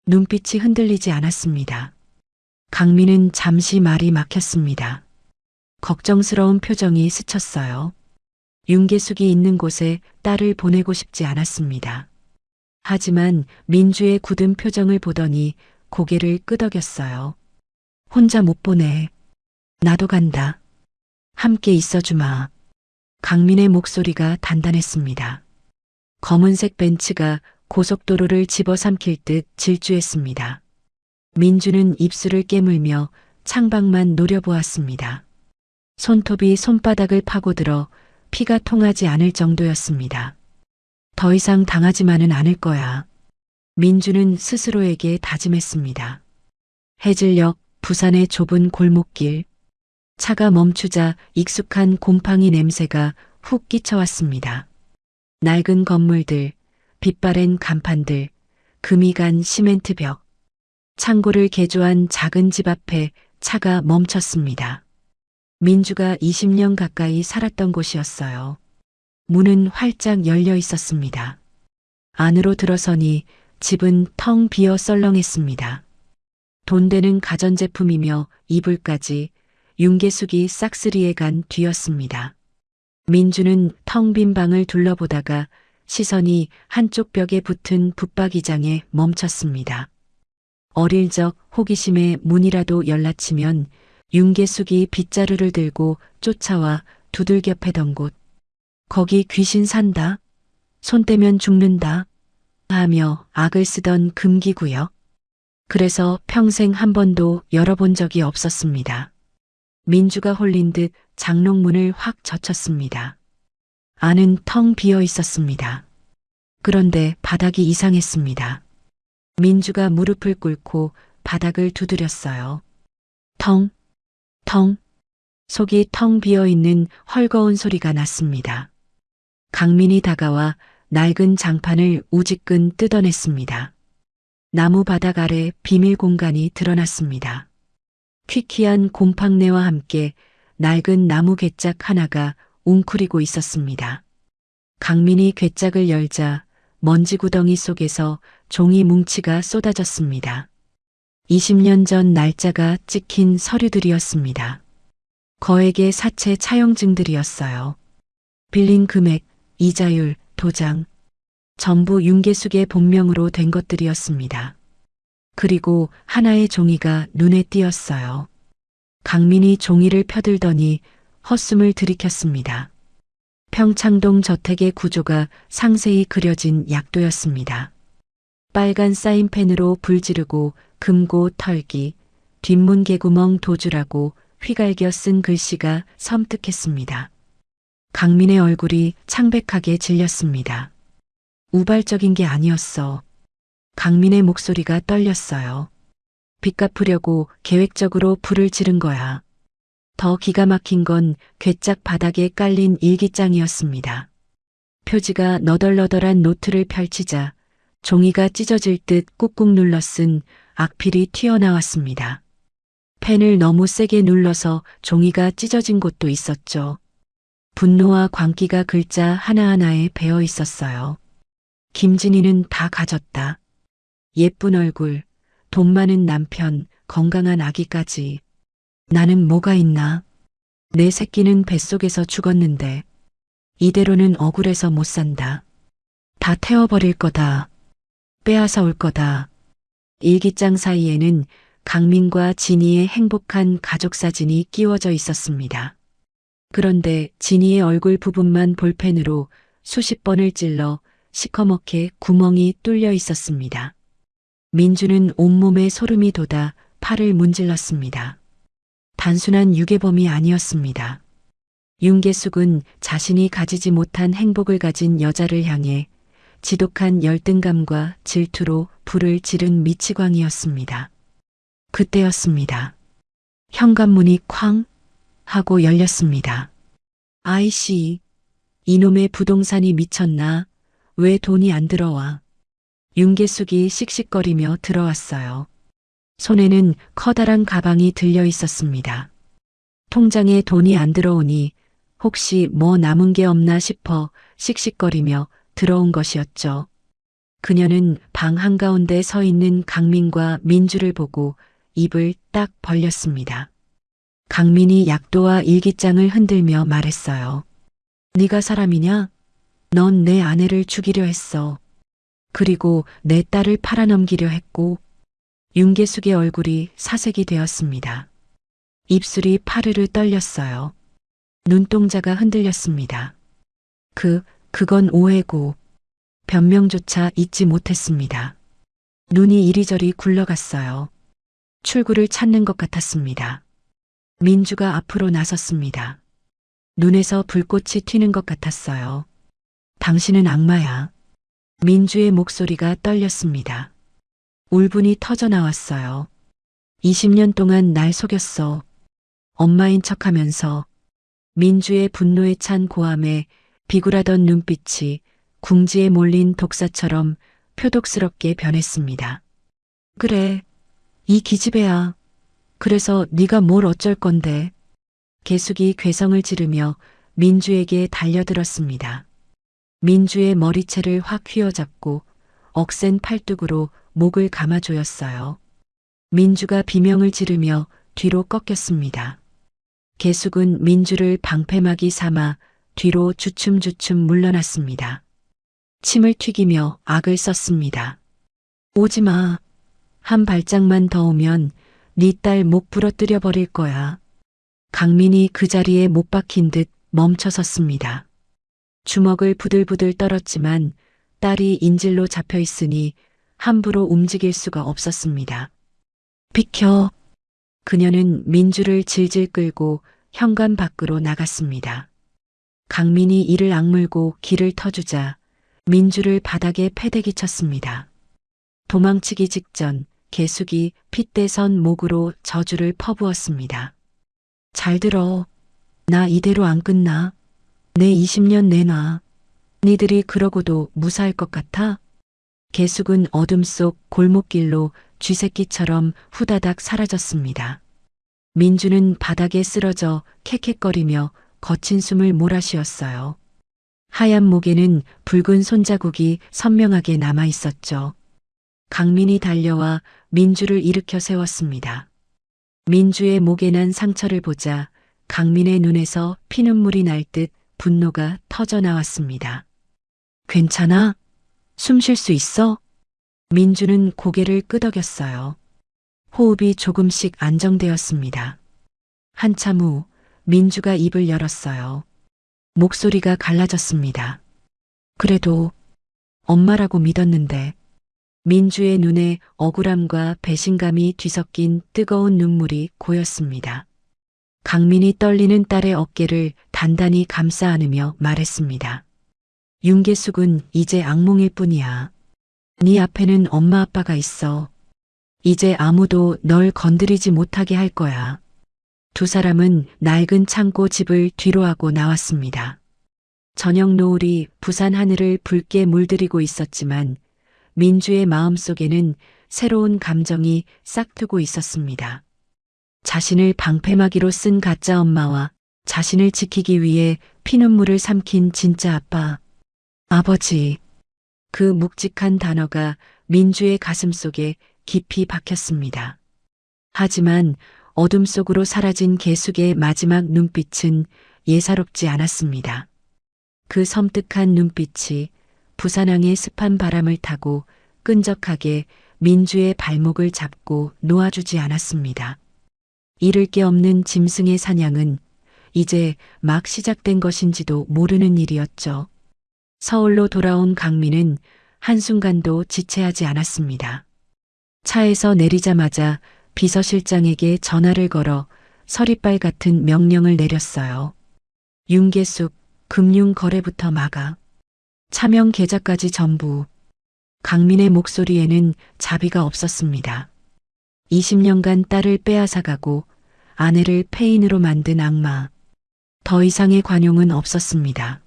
B: 눈빛이 흔들리지 않았습니다. 강민은 잠시 말이 막혔습니다. 걱정스러운 표정이 스쳤어요. 윤계숙이 있는 곳에 딸을 보내고 싶지 않았습니다. 하지만 민주의 굳은 표정을 보더니 고개를 끄덕였어요. 혼자 못 보내. 나도 간다. 함께 있어주마. 강민의 목소리가 단단했습니다. 검은색 벤츠가 고속도로를 집어삼킬 듯 질주했습니다. 민주는 입술을 깨물며 창밖만 노려보았습니다. 손톱이 손바닥을 파고들어 피가 통하지 않을 정도였습니다. 더 이상 당하지만은 않을 거야. 민주는 스스로에게 다짐했습니다. 해질녘 부산의 좁은 골목길. 차가 멈추자 익숙한 곰팡이 냄새가 훅 끼쳐왔습니다. 낡은 건물들, 빛바랜 간판들, 금이 간 시멘트 벽. 창고를 개조한 작은 집 앞에 차가 멈췄습니다. 민주가 20년 가까이 살았던 곳이었어요. 문은 활짝 열려 있었습니다. 안으로 들어서니 집은 텅 비어 썰렁했습니다. 돈 되는 가전제품이며 이불까지 윤계숙이 싹쓸이에 간 뒤였습니다. 민주는 텅 빈 방을 둘러보다가 시선이 한쪽 벽에 붙은 붙박이장에 멈췄습니다. 어릴 적 호기심에 문이라도 열라치면 윤계숙이 빗자루를 들고 쫓아와 두들겨 패던 곳. 거기 귀신 산다. 손 떼면 죽는다. 하며 악을 쓰던 금기구역. 그래서 평생 한 번도 열어본 적이 없었습니다. 민주가 홀린 듯 장롱문을 확 젖혔습니다. 안은 텅 비어 있었습니다. 그런데 바닥이 이상했습니다. 민주가 무릎을 꿇고 바닥을 두드렸어요. 텅, 텅, 속이 텅 비어 있는 헐거운 소리가 났습니다. 강민이 다가와 낡은 장판을 우지끈 뜯어냈습니다. 나무 바닥 아래 비밀 공간이 드러났습니다. 퀴퀴한 곰팡내와 함께 낡은 나무 괴짝 하나가 웅크리고 있었습니다. 강민이 괴짝을 열자 먼지 구덩이 속에서 종이 뭉치가 쏟아졌습니다. 20년 전 날짜가 찍힌 서류들이었습니다. 거액의 사채 차용증들이었어요. 빌린 금액, 이자율, 도장, 전부 윤계숙의 본명으로 된 것들이었습니다. 그리고 하나의 종이가 눈에 띄었어요. 강민이 종이를 펴들더니 헛숨을 들이켰습니다. 평창동 저택의 구조가 상세히 그려진 약도였습니다. 빨간 사인펜으로 불 지르고 금고 털기, 뒷문 개구멍 도주라고 휘갈겨 쓴 글씨가 섬뜩했습니다. 강민의 얼굴이 창백하게 질렸습니다. 우발적인 게 아니었어. 강민의 목소리가 떨렸어요. 빚 갚으려고 계획적으로 불을 지른 거야. 더 기가 막힌 건 괴짝 바닥에 깔린 일기장이었습니다. 표지가 너덜너덜한 노트를 펼치자 종이가 찢어질 듯 꾹꾹 눌러 쓴 악필이 튀어나왔습니다. 펜을 너무 세게 눌러서 종이가 찢어진 곳도 있었죠. 분노와 광기가 글자 하나하나에 배어 있었어요. 김진희는 다 가졌다. 예쁜 얼굴, 돈 많은 남편, 건강한 아기까지. 나는 뭐가 있나? 내 새끼는 뱃속에서 죽었는데 이대로는 억울해서 못 산다. 다 태워버릴 거다. 빼앗아 올 거다. 일기장 사이에는 강민과 진희의 행복한 가족 사진이 끼워져 있었습니다. 그런데 진희의 얼굴 부분만 볼펜으로 수십 번을 찔러 시커멓게 구멍이 뚫려 있었습니다. 민주는 온몸에 소름이 돋아 팔을 문질렀습니다. 단순한 유괴범이 아니었습니다. 윤계숙은 자신이 가지지 못한 행복을 가진 여자를 향해 지독한 열등감과 질투로 불을 지른 미치광이었습니다. 그때였습니다. 현관문이 쾅 하고 열렸습니다. 아이씨, 이놈의 부동산이 미쳤나? 왜 돈이 안 들어와? 윤계숙이 씩씩거리며 들어왔어요. 손에는 커다란 가방이 들려 있었습니다. 통장에 돈이 안 들어오니 혹시 뭐 남은 게 없나 싶어 씩씩거리며 들어온 것이었죠. 그녀는 방 한가운데 서 있는 강민과 민주를 보고 입을 딱 벌렸습니다. 강민이 약도와 일기장을 흔들며 말했어요. 네가 사람이냐? 넌 내 아내를 죽이려 했어. 그리고 내 딸을 팔아넘기려 했고. 윤계숙의 얼굴이 사색이 되었습니다. 입술이 파르르 떨렸어요. 눈동자가 흔들렸습니다. 그건 오해고. 변명조차 잊지 못했습니다. 눈이 이리저리 굴러갔어요. 출구를 찾는 것 같았습니다. 민주가 앞으로 나섰습니다. 눈에서 불꽃이 튀는 것 같았어요. 당신은 악마야. 민주의 목소리가 떨렸습니다. 울분이 터져 나왔어요. 20년 동안 날 속였어. 엄마인 척하면서. 민주의 분노에 찬 고함에 비굴하던 눈빛이 궁지에 몰린 독사처럼 표독스럽게 변했습니다. 그래, 이 기집애야. 그래서 네가 뭘 어쩔 건데. 계숙이 괴성을 지르며 민주에게 달려들었습니다. 민주의 머리채를 확 휘어잡고 억센 팔뚝으로 목을 감아조였어요. 민주가 비명을 지르며 뒤로 꺾였습니다. 계숙은 민주를 방패막이 삼아 뒤로 주춤주춤 물러났습니다. 침을 튀기며 악을 썼습니다. 오지마. 한 발짝만 더 오면 네 딸 목 부러뜨려 버릴 거야. 강민이 그 자리에 못 박힌 듯 멈춰 섰습니다. 주먹을 부들부들 떨었지만 딸이 인질로 잡혀 있으니 함부로 움직일 수가 없었습니다. 비켜. 그녀는 민주를 질질 끌고 현관 밖으로 나갔습니다. 강민이 이를 악물고 길을 터주자 민주를 바닥에 패대기 쳤습니다. 도망치기 직전 계숙이 핏대선 목으로 저주를 퍼부었습니다. 잘 들어. 나 이대로 안 끝나. 내 20년 내놔. 니들이 그러고도 무사할 것 같아? 계숙은 어둠 속 골목길로 쥐새끼처럼 후다닥 사라졌습니다. 민주는 바닥에 쓰러져 캑캑거리며 거친 숨을 몰아쉬었어요. 하얀 목에는 붉은 손자국이 선명하게 남아 있었죠. 강민이 달려와 민주를 일으켜 세웠습니다. 민주의 목에 난 상처를 보자 강민의 눈에서 피눈물이 날 듯 분노가 터져 나왔습니다. 괜찮아? 숨 쉴 수 있어? 민주는 고개를 끄덕였어요. 호흡이 조금씩 안정되었습니다. 한참 후 민주가 입을 열었어요. 목소리가 갈라졌습니다. 그래도 엄마라고 믿었는데. 민주의 눈에 억울함과 배신감이 뒤섞인 뜨거운 눈물이 고였습니다. 강민이 떨리는 딸의 어깨를 단단히 감싸 안으며 말했습니다. 윤계숙은 이제 악몽일 뿐이야. 네 앞에는 엄마 아빠가 있어. 이제 아무도 널 건드리지 못하게 할 거야. 두 사람은 낡은 창고 집을 뒤로하고 나왔습니다. 저녁 노을이 부산 하늘을 붉게 물들이고 있었지만 민주의 마음속에는 새로운 감정이 싹트고 있었습니다. 자신을 방패막이로 쓴 가짜 엄마와 자신을 지키기 위해 피눈물을 삼킨 진짜 아빠, 아버지. 그 묵직한 단어가 민주의 가슴 속에 깊이 박혔습니다. 하지만 어둠 속으로 사라진 계숙의 마지막 눈빛은 예사롭지 않았습니다. 그 섬뜩한 눈빛이 부산항의 습한 바람을 타고 끈적하게 민주의 발목을 잡고 놓아주지 않았습니다. 잃을 게 없는 짐승의 사냥은 이제 막 시작된 것인지도 모르는 일이었죠. 서울로 돌아온 강민은 한순간도 지체하지 않았습니다. 차에서 내리자마자 비서실장에게 전화를 걸어 서리빨 같은 명령을 내렸어요. 윤계숙 금융거래부터 막아. 차명 계좌까지 전부. 강민의 목소리에는 자비가 없었습니다. 20년간 딸을 빼앗아가고 아내를 폐인으로 만든 악마. 더 이상의 관용은 없었습니다.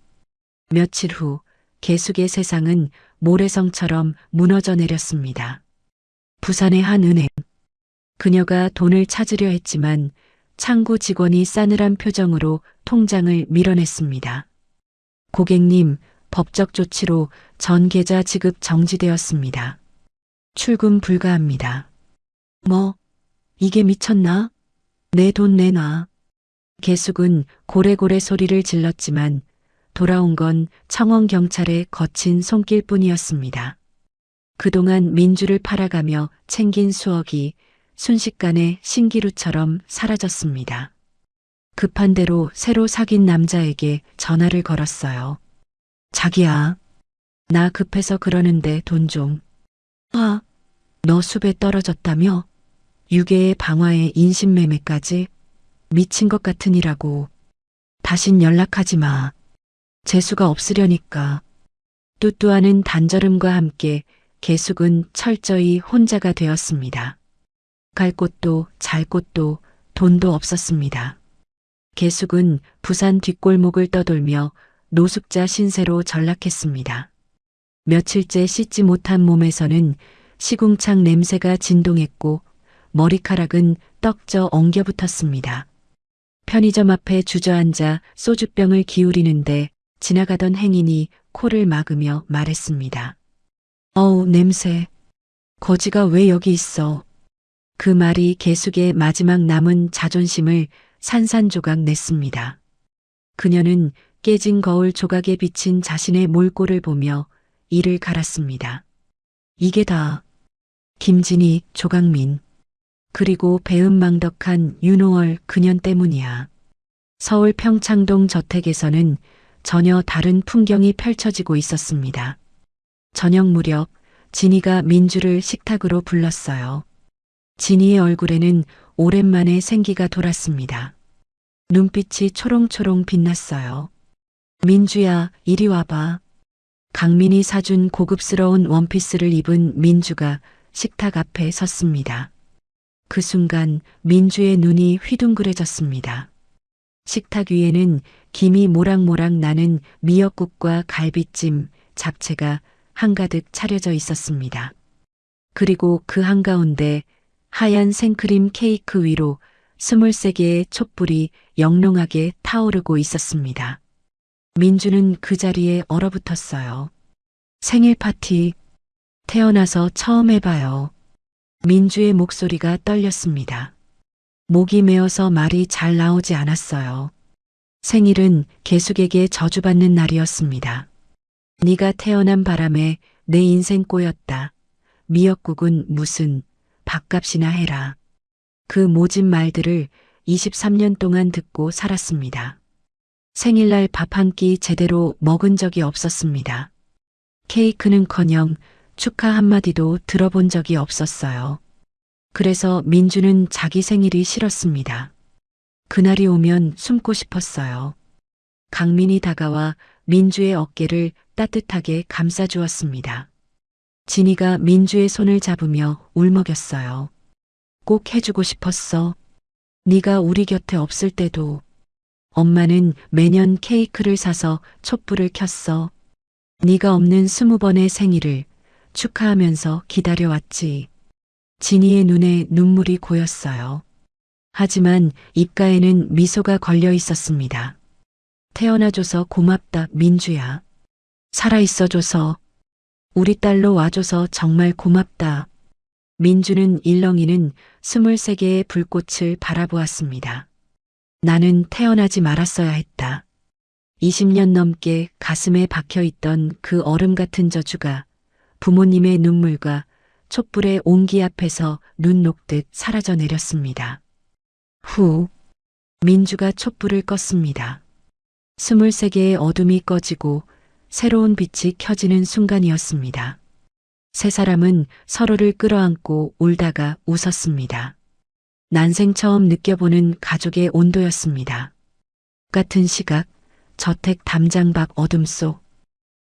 B: 며칠 후 계숙의 세상은 모래성처럼 무너져 내렸습니다. 부산의 한 은행. 그녀가 돈을 찾으려 했지만 창구 직원이 싸늘한 표정으로 통장을 밀어냈습니다. 고객님, 법적 조치로 전 계좌 지급 정지되었습니다. 출금 불가합니다. 뭐? 이게 미쳤나? 내 돈 내놔. 계숙은 고래고래 소리를 질렀지만 돌아온 건 청원경찰의 거친 손길뿐이었습니다. 그동안 민주를 팔아가며 챙긴 수억이 순식간에 신기루처럼 사라졌습니다. 급한 대로 새로 사귄 남자에게 전화를 걸었어요. 자기야, 나 급해서 그러는데 돈 좀. 아, 너 숲에 떨어졌다며? 유괴의 방화에 인신매매까지? 미친 것 같으니라고. 다신 연락하지 마. 재수가 없으려니까. 뚜뚜하는 단절음과 함께 계숙은 철저히 혼자가 되었습니다. 갈 곳도 잘 곳도 돈도 없었습니다. 계숙은 부산 뒷골목을 떠돌며 노숙자 신세로 전락했습니다. 며칠째 씻지 못한 몸에서는 시궁창 냄새가 진동했고 머리카락은 떡져 엉겨붙었습니다. 편의점 앞에 주저앉아 소주병을 기울이는데 지나가던 행인이 코를 막으며 말했습니다. 어우, 냄새. 거지가 왜 여기 있어? 그 말이 계숙의 마지막 남은 자존심을 산산조각 냈습니다. 그녀는 깨진 거울 조각에 비친 자신의 몰골을 보며 이를 갈았습니다. 이게 다 김진희, 조강민, 그리고 배은망덕한 윤호월 그년 때문이야. 서울 평창동 저택에서는 전혀 다른 풍경이 펼쳐지고 있었습니다. 저녁 무렵 진희가 민주를 식탁으로 불렀어요. 진희의 얼굴에는 오랜만에 생기가 돌았습니다. 눈빛이 초롱초롱 빛났어요. 민주야, 이리 와봐. 강민이 사준 고급스러운 원피스를 입은 민주가 식탁 앞에 섰습니다. 그 순간 민주의 눈이 휘둥그레졌습니다. 식탁 위에는 김이 모락모락 나는 미역국과 갈비찜, 잡채가 한가득 차려져 있었습니다. 그리고 그 한가운데 하얀 생크림 케이크 위로 23개의 촛불이 영롱하게 타오르고 있었습니다. 민주는 그 자리에 얼어붙었어요. 생일 파티, 태어나서 처음 해봐요. 민주의 목소리가 떨렸습니다. 목이 메어서 말이 잘 나오지 않았어요. 생일은 계숙에게 저주받는 날이었습니다. 네가 태어난 바람에 내 인생 꼬였다. 미역국은 무슨 밥값이나 해라. 그 모진 말들을 23년 동안 듣고 살았습니다. 생일날 밥 한 끼 제대로 먹은 적이 없었습니다. 케이크는커녕 축하 한마디도 들어본 적이 없었어요. 그래서 민주는 자기 생일이 싫었습니다. 그날이 오면 숨고 싶었어요. 강민이 다가와 민주의 어깨를 따뜻하게 감싸주었습니다. 진희가 민주의 손을 잡으며 울먹였어요. 꼭 해주고 싶었어. 네가 우리 곁에 없을 때도 엄마는 매년 케이크를 사서 촛불을 켰어. 네가 없는 20번의 생일을 축하하면서 기다려왔지. 진이의 눈에 눈물이 고였어요. 하지만 입가에는 미소가 걸려 있었습니다. 태어나줘서 고맙다, 민주야. 살아있어줘서, 우리 딸로 와줘서 정말 고맙다. 민주는 일렁이는 23개의 불꽃을 바라보았습니다. 나는 태어나지 말았어야 했다. 20년 넘게 가슴에 박혀있던 그 얼음 같은 저주가 부모님의 눈물과 촛불의 온기 앞에서 눈 녹듯 사라져 내렸습니다. 후, 민주가 촛불을 껐습니다. 23개의 어둠이 꺼지고 새로운 빛이 켜지는 순간이었습니다. 세 사람은 서로를 끌어안고 울다가 웃었습니다. 난생 처음 느껴보는 가족의 온도였습니다. 같은 시각, 저택 담장 밖 어둠 속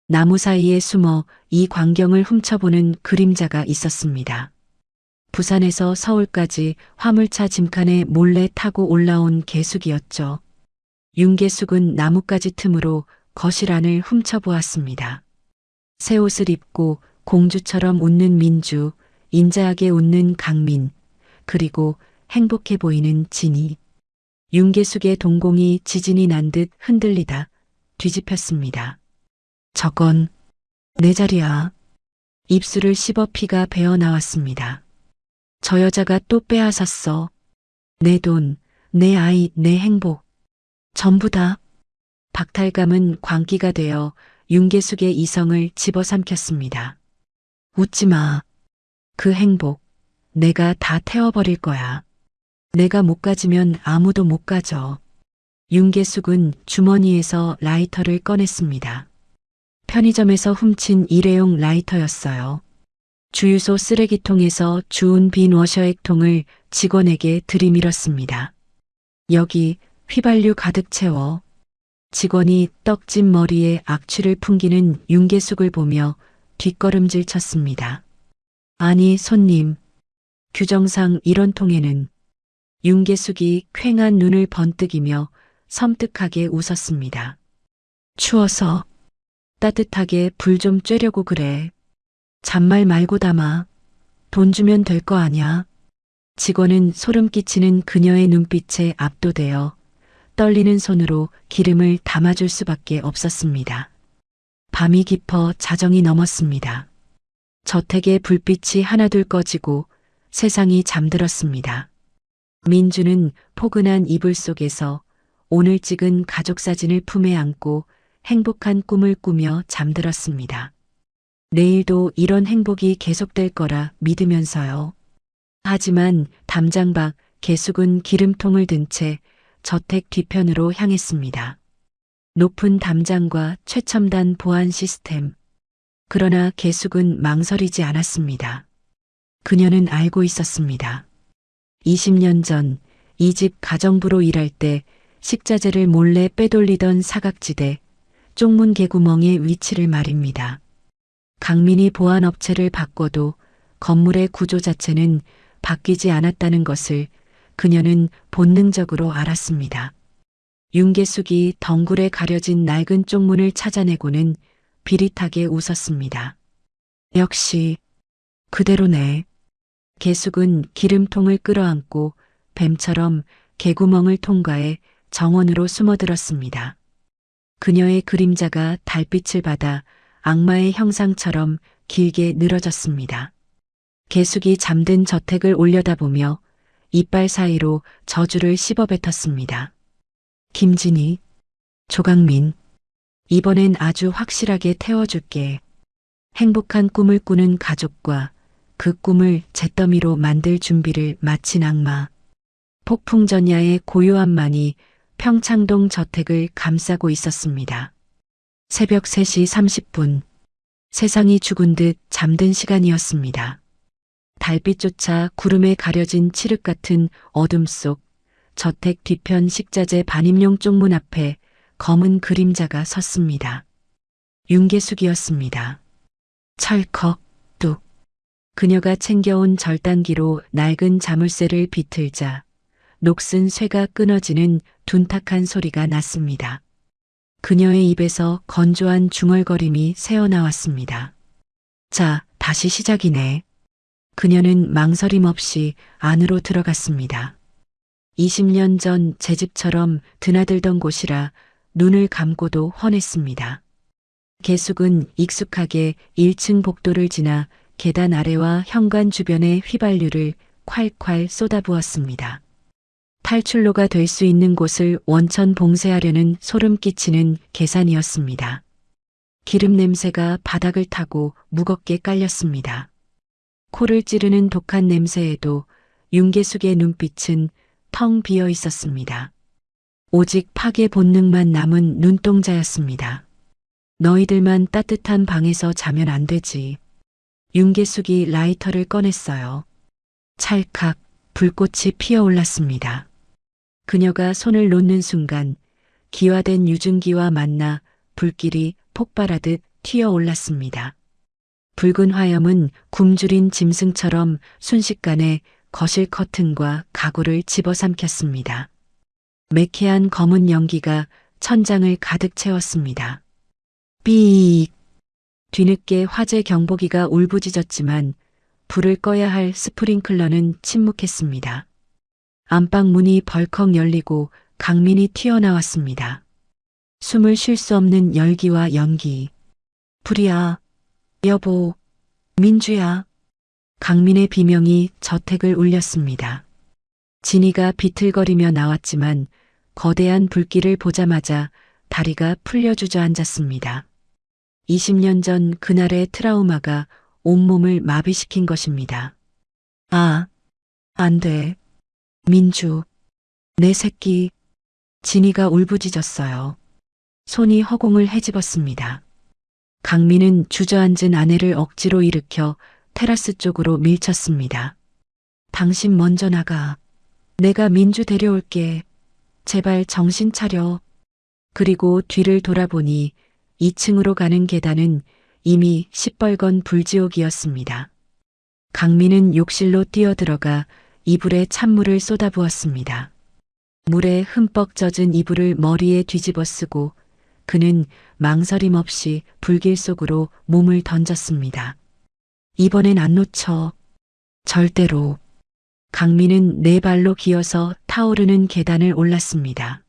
B: 나무 사이에 숨어 이 광경을 훔쳐보는 그림자가 있었습니다. 부산에서 서울까지 화물차 짐칸에 몰래 타고 올라온 개숙이었죠. 윤개숙은 나뭇가지 틈으로 거실 안을 훔쳐보았습니다. 새 옷을 입고 공주처럼 웃는 민주, 인자하게 웃는 강민, 그리고 행복해 보이는 진이. 윤개숙의 동공이 지진이 난 듯 흔들리다 뒤집혔습니다. 저건 내 자리야. 입술을 씹어 피가 배어 나왔습니다. 저 여자가 또 빼앗았어. 내 돈, 내 아이, 내 행복. 전부 다. 박탈감은 광기가 되어 윤계숙의 이성을 집어삼켰습니다. 웃지 마. 그 행복, 내가 다 태워버릴 거야. 내가 못 가지면 아무도 못 가져. 윤계숙은 주머니에서 라이터를 꺼냈습니다. 편의점에서 훔친 일회용 라이터였어요. 주유소 쓰레기통에서 주운 빈 워셔액 통을 직원에게 들이밀었습니다. 여기 휘발유 가득 채워. 직원이 떡진 머리에 악취를 풍기는 윤계숙을 보며 뒷걸음질 쳤습니다. 아니, 손님. 규정상 이런 통에는. 윤계숙이 퀭한 눈을 번뜩이며 섬뜩하게 웃었습니다. 추워서 따뜻하게 불 좀 쬐려고 그래. 잔말 말고 담아. 돈 주면 될 거 아냐. 직원은 소름 끼치는 그녀의 눈빛에 압도되어 떨리는 손으로 기름을 담아줄 수밖에 없었습니다. 밤이 깊어 자정이 넘었습니다. 저택의 불빛이 하나둘 꺼지고 세상이 잠들었습니다. 민주는 포근한 이불 속에서 오늘 찍은 가족 사진을 품에 안고 행복한 꿈을 꾸며 잠들었습니다. 내일도 이런 행복이 계속될 거라 믿으면서요. 하지만 담장 밖 개숙은 기름통을 든 채 저택 뒤편으로 향했습니다. 높은 담장과 최첨단 보안 시스템. 그러나 개숙은 망설이지 않았습니다. 그녀는 알고 있었습니다. 20년 전 이 집 가정부로 일할 때 식자재를 몰래 빼돌리던 사각지대, 쪽문 개구멍의 위치를 말입니다. 강민이 보안업체를 바꿔도 건물의 구조 자체는 바뀌지 않았다는 것을 그녀는 본능적으로 알았습니다. 윤계숙이 덩굴에 가려진 낡은 쪽문을 찾아내고는 비릿하게 웃었습니다. 역시 그대로네. 계숙은 기름통을 끌어안고 뱀처럼 개구멍을 통과해 정원으로 숨어들었습니다. 그녀의 그림자가 달빛을 받아 악마의 형상처럼 길게 늘어졌습니다. 계숙이 잠든 저택을 올려다보며 이빨 사이로 저주를 씹어뱉었습니다. 김진희, 조강민, 이번엔 아주 확실하게 태워줄게. 행복한 꿈을 꾸는 가족과 그 꿈을 잿더미로 만들 준비를 마친 악마. 폭풍 전야의 고요함만이 평창동 저택을 감싸고 있었습니다. 새벽 3시 30분. 세상이 죽은 듯 잠든 시간이었습니다. 달빛조차 구름에 가려진 칠흑 같은 어둠 속 저택 뒤편 식자재 반입용 쪽문 앞에 검은 그림자가 섰습니다. 윤계숙이었습니다. 철컥, 뚝. 그녀가 챙겨온 절단기로 낡은 자물쇠를 비틀자 녹슨 쇠가 끊어지는 둔탁한 소리가 났습니다. 그녀의 입에서 건조한 중얼거림이 새어나왔습니다. 자, 다시 시작이네. 그녀는 망설임 없이 안으로 들어갔습니다. 20년 전 제 집처럼 드나들던 곳이라 눈을 감고도 훤했습니다. 개숙은 익숙하게 1층 복도를 지나 계단 아래와 현관 주변에 휘발유를 콸콸 쏟아부었습니다. 탈출로가 될 수 있는 곳을 원천 봉쇄하려는 소름 끼치는 계산이었습니다. 기름 냄새가 바닥을 타고 무겁게 깔렸습니다. 코를 찌르는 독한 냄새에도 윤계숙의 눈빛은 텅 비어 있었습니다. 오직 파괴 본능만 남은 눈동자였습니다. 너희들만 따뜻한 방에서 자면 안 되지. 윤계숙이 라이터를 꺼냈어요. 찰칵 불꽃이 피어올랐습니다. 그녀가 손을 놓는 순간 기화된 유증기와 만나 불길이 폭발하듯 튀어올랐습니다. 붉은 화염은 굶주린 짐승처럼 순식간에 거실 커튼과 가구를 집어삼켰습니다. 매캐한 검은 연기가 천장을 가득 채웠습니다. 삐익! 뒤늦게 화재 경보기가 울부짖었지만 불을 꺼야 할 스프링클러는 침묵했습니다. 안방 문이 벌컥 열리고 강민이 튀어나왔습니다. 숨을 쉴 수 없는 열기와 연기. 불이야. 여보. 민주야. 강민의 비명이 저택을 울렸습니다. 진이가 비틀거리며 나왔지만 거대한 불길을 보자마자 다리가 풀려 주저앉았습니다. 20년 전 그날의 트라우마가 온몸을 마비시킨 것입니다. 아, 안 돼. 민주, 내 새끼. 진이가 울부짖었어요. 손이 허공을 헤집었습니다. 강민은 주저앉은 아내를 억지로 일으켜 테라스 쪽으로 밀쳤습니다. 당신 먼저 나가. 내가 민주 데려올게. 제발 정신 차려. 그리고 뒤를 돌아보니 2층으로 가는 계단은 이미 시뻘건 불지옥이었습니다. 강민은 욕실로 뛰어들어가 이불에 찬물을 쏟아부었습니다. 물에 흠뻑 젖은 이불을 머리에 뒤집어 쓰고 그는 망설임 없이 불길 속으로 몸을 던졌습니다. 이번엔 안 놓쳐. 절대로. 강민은 네 발로 기어서 타오르는 계단을 올랐습니다.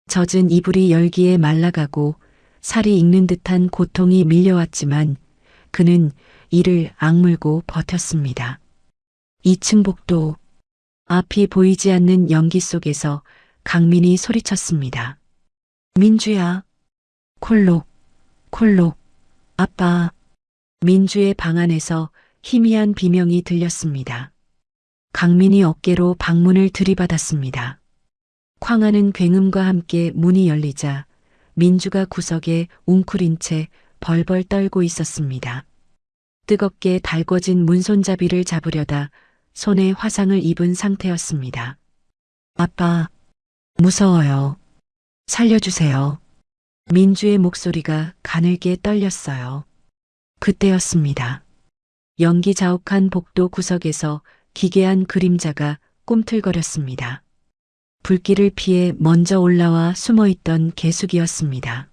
B: 젖은 이불이 열기에 말라가고 살이 익는 듯한 고통이 밀려왔지만 그는 이를 악물고 버텼습니다. 2층 복도. 앞이 보이지 않는 연기 속에서 강민이 소리쳤습니다. 민주야. 콜록, 콜록. 아빠. 민주의 방 안에서 희미한 비명이 들렸습니다. 강민이 어깨로 방문을 들이받았습니다. 쾅하는 굉음과 함께 문이 열리자 민주가 구석에 웅크린 채 벌벌 떨고 있었습니다. 뜨겁게 달궈진 문손잡이를 잡으려다 손에 화상을 입은 상태였습니다. 아빠, 무서워요. 살려주세요. 민주의 목소리가 가늘게 떨렸어요. 그때였습니다. 연기 자욱한 복도 구석에서 기괴한 그림자가 꿈틀거렸습니다. 불길을 피해 먼저 올라와 숨어있던 개숙이었습니다.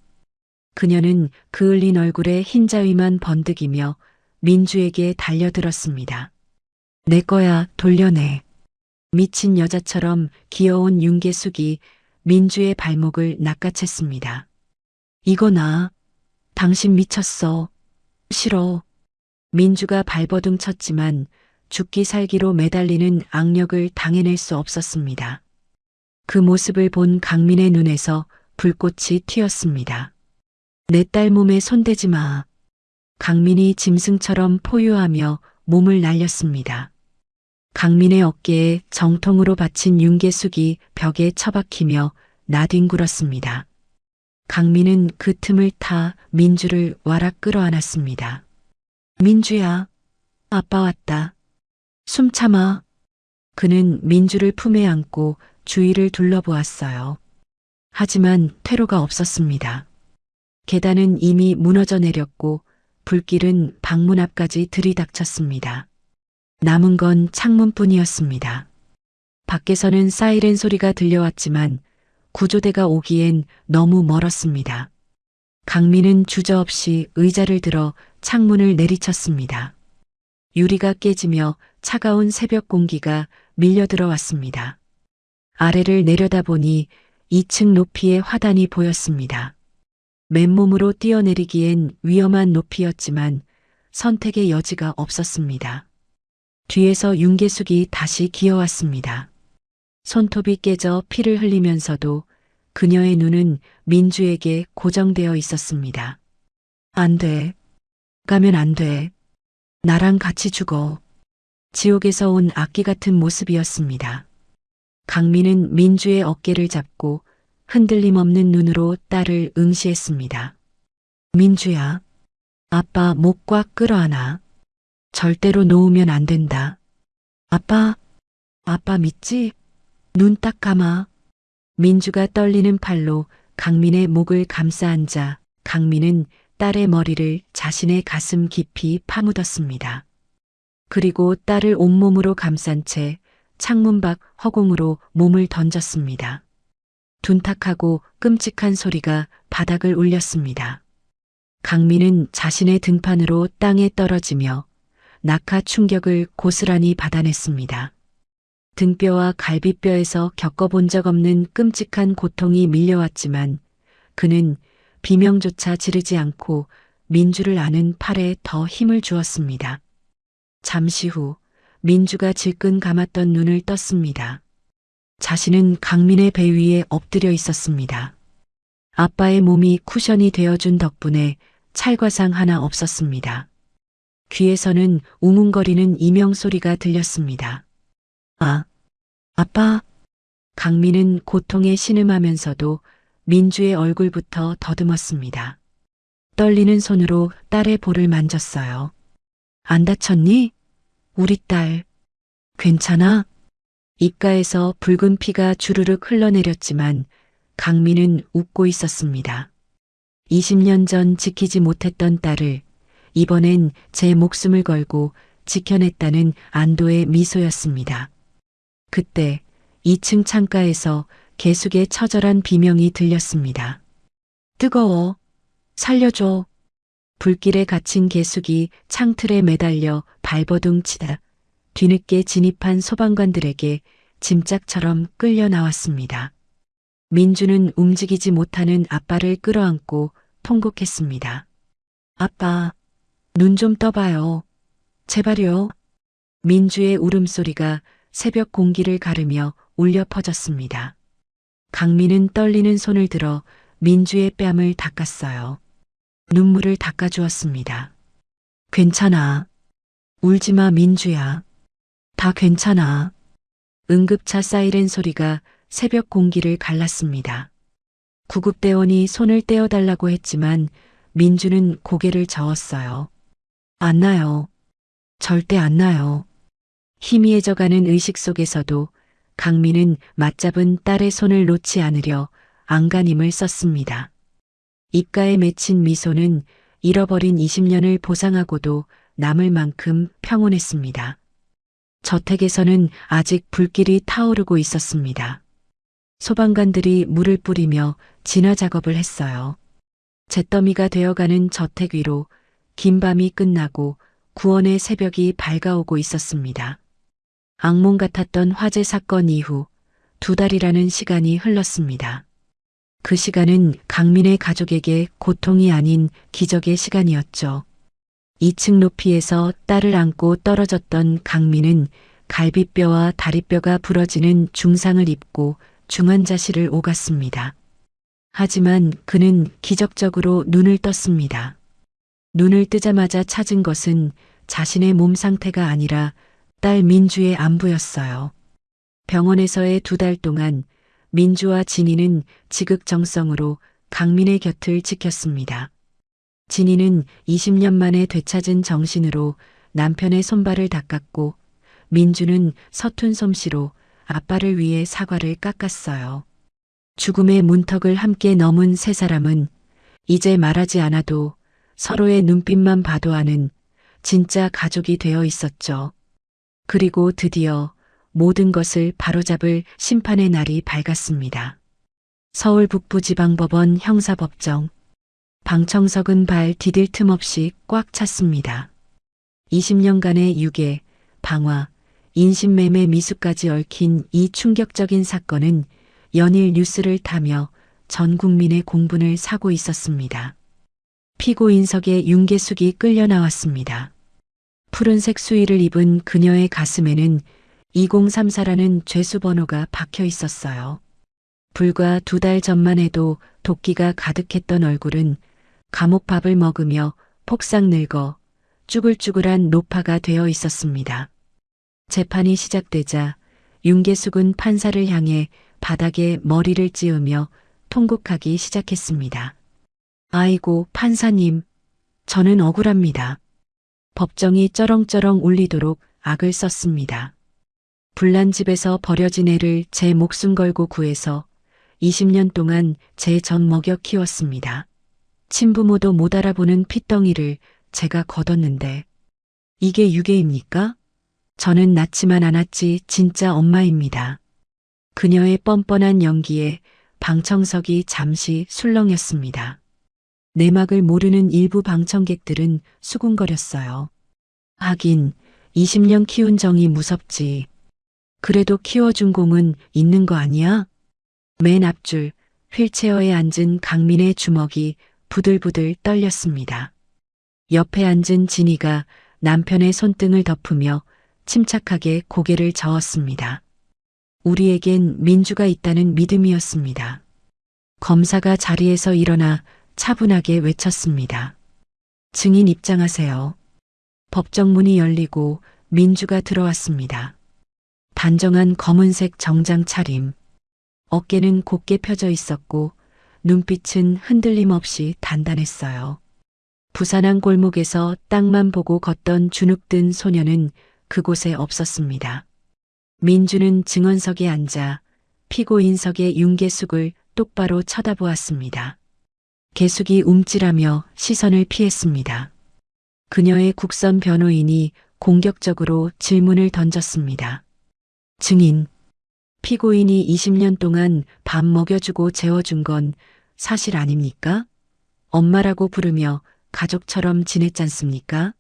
B: 그녀는 그을린 얼굴에 흰자위만 번득이며 민주에게 달려들었습니다. 내 거야, 돌려내. 미친 여자처럼 귀여운 윤계숙이 민주의 발목을 낚아챘습니다. 이거 나. 당신 미쳤어. 싫어. 민주가 발버둥 쳤지만 죽기 살기로 매달리는 악력을 당해낼 수 없었습니다. 그 모습을 본 강민의 눈에서 불꽃이 튀었습니다. 내 딸 몸에 손대지 마. 강민이 짐승처럼 포효하며 몸을 날렸습니다. 강민의 어깨에 정통으로 받친 윤계숙이 벽에 처박히며 나뒹굴었습니다. 강민은 그 틈을 타 민주를 와락 끌어안았습니다. 민주야, 아빠 왔다. 숨 참아. 그는 민주를 품에 안고 주위를 둘러보았어요. 하지만 퇴로가 없었습니다. 계단은 이미 무너져 내렸고 불길은 방문 앞까지 들이닥쳤습니다. 남은 건 창문뿐이었습니다. 밖에서는 사이렌 소리가 들려왔지만 구조대가 오기엔 너무 멀었습니다. 강민은 주저없이 의자를 들어 창문을 내리쳤습니다. 유리가 깨지며 차가운 새벽 공기가 밀려 들어왔습니다. 아래를 내려다보니 2층 높이의 화단이 보였습니다. 맨몸으로 뛰어내리기엔 위험한 높이였지만 선택의 여지가 없었습니다. 뒤에서 윤계숙이 다시 기어왔습니다. 손톱이 깨져 피를 흘리면서도 그녀의 눈은 민주에게 고정되어 있었습니다. 안 돼. 가면 안 돼. 나랑 같이 죽어. 지옥에서 온 악기 같은 모습이었습니다. 강민은 민주의 어깨를 잡고 흔들림 없는 눈으로 딸을 응시했습니다. 민주야, 아빠 목 꽉 끌어안아. 절대로 놓으면 안 된다. 아빠 믿지? 눈 딱 감아. 민주가 떨리는 팔로 강민의 목을 감싸 앉아 강민은 딸의 머리를 자신의 가슴 깊이 파묻었습니다. 그리고 딸을 온몸으로 감싼 채 창문 밖 허공으로 몸을 던졌습니다. 둔탁하고 끔찍한 소리가 바닥을 울렸습니다. 강민은 자신의 등판으로 땅에 떨어지며 낙하 충격을 고스란히 받아냈습니다. 등뼈와 갈비뼈에서 겪어본 적 없는 끔찍한 고통이 밀려왔지만 그는 비명조차 지르지 않고 민주를 안은 팔에 더 힘을 주었습니다. 잠시 후 민주가 질끈 감았던 눈을 떴습니다. 자신은 강민의 배 위에 엎드려 있었습니다. 아빠의 몸이 쿠션이 되어준 덕분에 찰과상 하나 없었습니다. 귀에서는 웅웅거리는 이명 소리가 들렸습니다. 아빠. 강민은 고통에 신음하면서도 민주의 얼굴부터 더듬었습니다. 떨리는 손으로 딸의 볼을 만졌어요. 안 다쳤니? 우리 딸. 괜찮아? 입가에서 붉은 피가 주르륵 흘러내렸지만 강민은 웃고 있었습니다. 20년 전 지키지 못했던 딸을 이번엔 제 목숨을 걸고 지켜냈다는 안도의 미소였습니다. 그때 2층 창가에서 계숙의 처절한 비명이 들렸습니다. 뜨거워. 살려줘. 불길에 갇힌 계숙이 창틀에 매달려 발버둥 치다 뒤늦게 진입한 소방관들에게 짐짝처럼 끌려 나왔습니다. 민주는 움직이지 못하는 아빠를 끌어안고 통곡했습니다. 아빠, 눈 좀 떠봐요. 제발요. 민주의 울음소리가 새벽 공기를 가르며 울려 퍼졌습니다. 강민은 떨리는 손을 들어 민주의 뺨을 닦았어요. 눈물을 닦아주었습니다. 괜찮아. 울지마 민주야. 다 괜찮아. 응급차 사이렌 소리가 새벽 공기를 갈랐습니다. 구급대원이 손을 떼어달라고 했지만 민주는 고개를 저었어요. 안 나요. 절대 안 나요. 희미해져가는 의식 속에서도 강민은 맞잡은 딸의 손을 놓지 않으려 안간힘을 썼습니다. 입가에 맺힌 미소는 잃어버린 20년을 보상하고도 남을 만큼 평온했습니다. 저택에서는 아직 불길이 타오르고 있었습니다. 소방관들이 물을 뿌리며 진화 작업을 했어요. 잿더미가 되어가는 저택 위로 긴 밤이 끝나고 구원의 새벽이 밝아오고 있었습니다. 악몽 같았던 화재 사건 이후 2달이라는 시간이 흘렀습니다. 그 시간은 강민의 가족에게 고통이 아닌 기적의 시간이었죠. 2층 높이에서 딸을 안고 떨어졌던 강민은 갈비뼈와 다리뼈가 부러지는 중상을 입고 중환자실을 오갔습니다. 하지만 그는 기적적으로 눈을 떴습니다. 눈을 뜨자마자 찾은 것은 자신의 몸 상태가 아니라 딸 민주의 안부였어요. 병원에서의 2달 동안 민주와 진이는 지극정성으로 강민의 곁을 지켰습니다. 진이는 20년 만에 되찾은 정신으로 남편의 손발을 닦았고 민주는 서툰 솜씨로 아빠를 위해 사과를 깎았어요. 죽음의 문턱을 함께 넘은 세 사람은 이제 말하지 않아도 서로의 눈빛만 봐도 아는 진짜 가족이 되어 있었죠. 그리고 드디어 모든 것을 바로잡을 심판의 날이 밝았습니다. 서울 북부지방법원 형사법정. 방청석은 발 디딜 틈 없이 꽉 찼습니다. 20년간의 유괴, 방화, 인신매매 미수까지 얽힌 이 충격적인 사건은 연일 뉴스를 타며 전 국민의 공분을 사고 있었습니다. 피고인석에 윤계숙이 끌려 나왔습니다. 푸른색 수의를 입은 그녀의 가슴에는 2034라는 죄수 번호가 박혀 있었어요. 불과 2달 전만 해도 도끼가 가득했던 얼굴은 감옥밥을 먹으며 폭삭 늙어 쭈글쭈글한 노파가 되어 있었습니다. 재판이 시작되자 윤계숙은 판사를 향해 바닥에 머리를 찌으며 통곡하기 시작했습니다. 아이고, 판사님, 저는 억울합니다. 법정이 쩌렁쩌렁 울리도록 악을 썼습니다. 불난 집에서 버려진 애를 제 목숨 걸고 구해서 20년 동안 제 젖 먹여 키웠습니다. 친부모도 못 알아보는 핏덩이를 제가 거뒀는데 이게 유괴입니까? 저는 낳지만 않았지 진짜 엄마입니다. 그녀의 뻔뻔한 연기에 방청석이 잠시 술렁였습니다. 내막을 모르는 일부 방청객들은 수군거렸어요. 하긴 20년 키운 정이 무섭지. 그래도 키워준 공은 있는 거 아니야? 맨 앞줄 휠체어에 앉은 강민의 주먹이 부들부들 떨렸습니다. 옆에 앉은 진이가 남편의 손등을 덮으며 침착하게 고개를 저었습니다. 우리에겐 민주가 있다는 믿음이었습니다. 검사가 자리에서 일어나 차분하게 외쳤습니다. 증인 입장하세요. 법정 문이 열리고 민주가 들어왔습니다. 단정한 검은색 정장 차림. 어깨는 곧게 펴져 있었고 눈빛은 흔들림 없이 단단했어요. 부산항 골목에서 땅만 보고 걷던 주눅든 소녀는 그곳에 없었습니다. 민주는 증언석에 앉아 피고인석의 윤계숙을 똑바로 쳐다보았습니다. 계숙이 움찔하며 시선을 피했습니다. 그녀의 국선 변호인이 공격적으로 질문을 던졌습니다. 증인, 피고인이 20년 동안 밥 먹여주고 재워준 건 사실 아닙니까? 엄마라고 부르며 가족처럼 지냈잖습니까?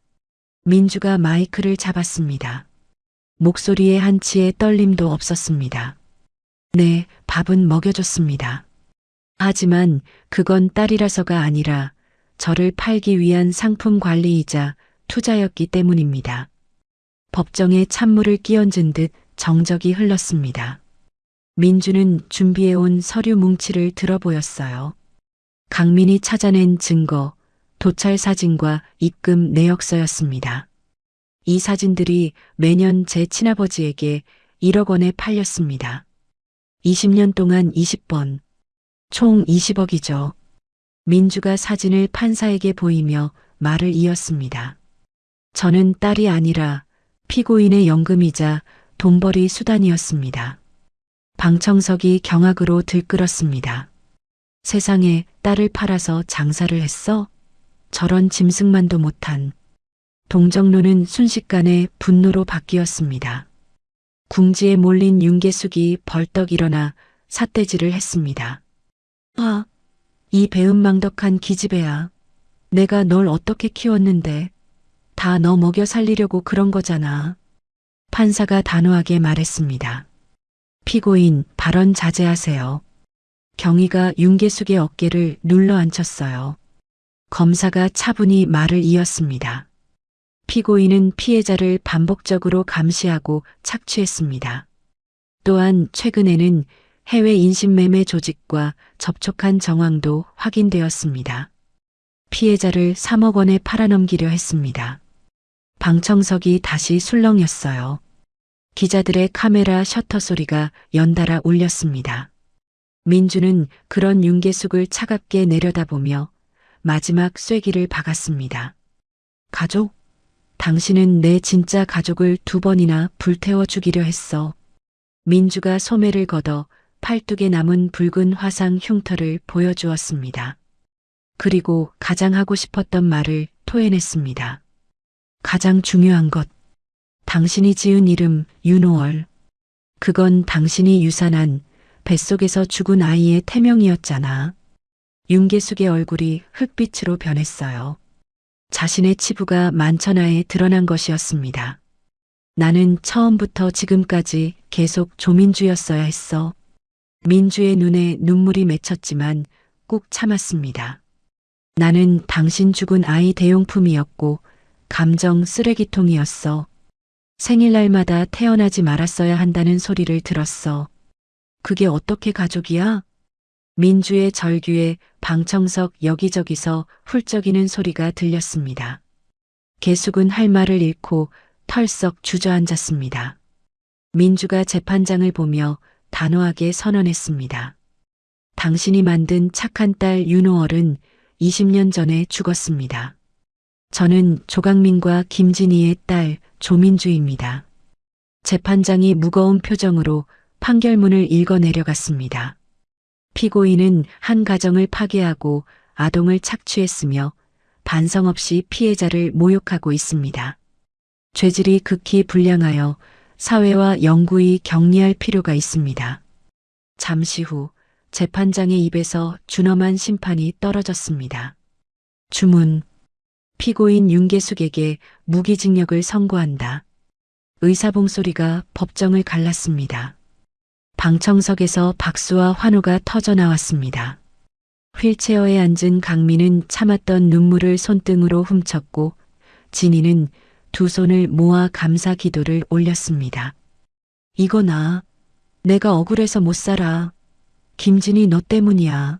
B: 민주가 마이크를 잡았습니다. 목소리에 한치의 떨림도 없었습니다. 네, 밥은 먹여줬습니다. 하지만 그건 딸이라서가 아니라 저를 팔기 위한 상품 관리이자 투자였기 때문입니다. 법정에 찬물을 끼얹은 듯 정적이 흘렀습니다. 민주는 준비해온 서류 뭉치를 들어보였어요. 강민이 찾아낸 증거, 도찰 사진과 입금 내역서였습니다. 이 사진들이 매년 제 친아버지에게 1억 원에 팔렸습니다. 20년 동안 20번, 총 20억이죠. 민주가 사진을 판사에게 보이며 말을 이었습니다. 저는 딸이 아니라 피고인의 연금이자 돈벌이 수단이었습니다. 방청석이 경악으로 들끓었습니다. 세상에 딸을 팔아서 장사를 했어? 저런 짐승만도 못한. 동정로는 순식간에 분노로 바뀌었습니다. 궁지에 몰린 윤계숙이 벌떡 일어나 삿대질을 했습니다. 아, 이 배은망덕한 기집애야. 내가 널 어떻게 키웠는데 다 너 먹여 살리려고 그런 거잖아. 판사가 단호하게 말했습니다. 피고인, 발언 자제하세요. 경위가 윤계숙의 어깨를 눌러 앉혔어요. 검사가 차분히 말을 이었습니다. 피고인은 피해자를 반복적으로 감시하고 착취했습니다. 또한 최근에는 해외 인신매매 조직과 접촉한 정황도 확인되었습니다. 피해자를 3억 원에 팔아넘기려 했습니다. 방청석이 다시 술렁였어요. 기자들의 카메라 셔터 소리가 연달아 울렸습니다. 민주는 그런 윤계숙을 차갑게 내려다보며 마지막 쐐기를 박았습니다. 가족? 당신은 내 진짜 가족을 2번이나 불태워 죽이려 했어. 민주가 소매를 걷어 팔뚝에 남은 붉은 화상 흉터를 보여주었습니다. 그리고 가장 하고 싶었던 말을 토해냈습니다. 가장 중요한 것. 당신이 지은 이름 윤호월. 그건 당신이 유산한 뱃속에서 죽은 아이의 태명이었잖아. 윤계숙의 얼굴이 흙빛으로 변했어요. 자신의 치부가 만천하에 드러난 것이었습니다. 나는 처음부터 지금까지 계속 조민주였어야 했어. 민주의 눈에 눈물이 맺혔지만 꾹 참았습니다. 나는 당신 죽은 아이 대용품이었고 감정 쓰레기통이었어. 생일날마다 태어나지 말았어야 한다는 소리를 들었어. 그게 어떻게 가족이야? 민주의 절규에 방청석 여기저기서 훌쩍이는 소리가 들렸습니다. 계숙은 할 말을 잃고 털썩 주저앉았습니다. 민주가 재판장을 보며 단호하게 선언했습니다. 당신이 만든 착한 딸 윤호월은 20년 전에 죽었습니다. 저는 조강민과 김진희의 딸 조민주입니다. 재판장이 무거운 표정으로 판결문을 읽어 내려갔습니다. 피고인은 한 가정을 파괴하고 아동을 착취했으며 반성 없이 피해자를 모욕하고 있습니다. 죄질이 극히 불량하여 사회와 영구히 격리할 필요가 있습니다. 잠시 후 재판장의 입에서 준엄한 심판이 떨어졌습니다. 주문. 피고인 윤계숙에게 무기징역을 선고한다. 의사봉 소리가 법정을 갈랐습니다. 방청석에서 박수와 환호가 터져 나왔습니다. 휠체어에 앉은 강민은 참았던 눈물을 손등으로 훔쳤고 진희는 두 손을 모아 감사 기도를 올렸습니다. 이거 내가 억울해서 못 살아. 김진희 너 때문이야.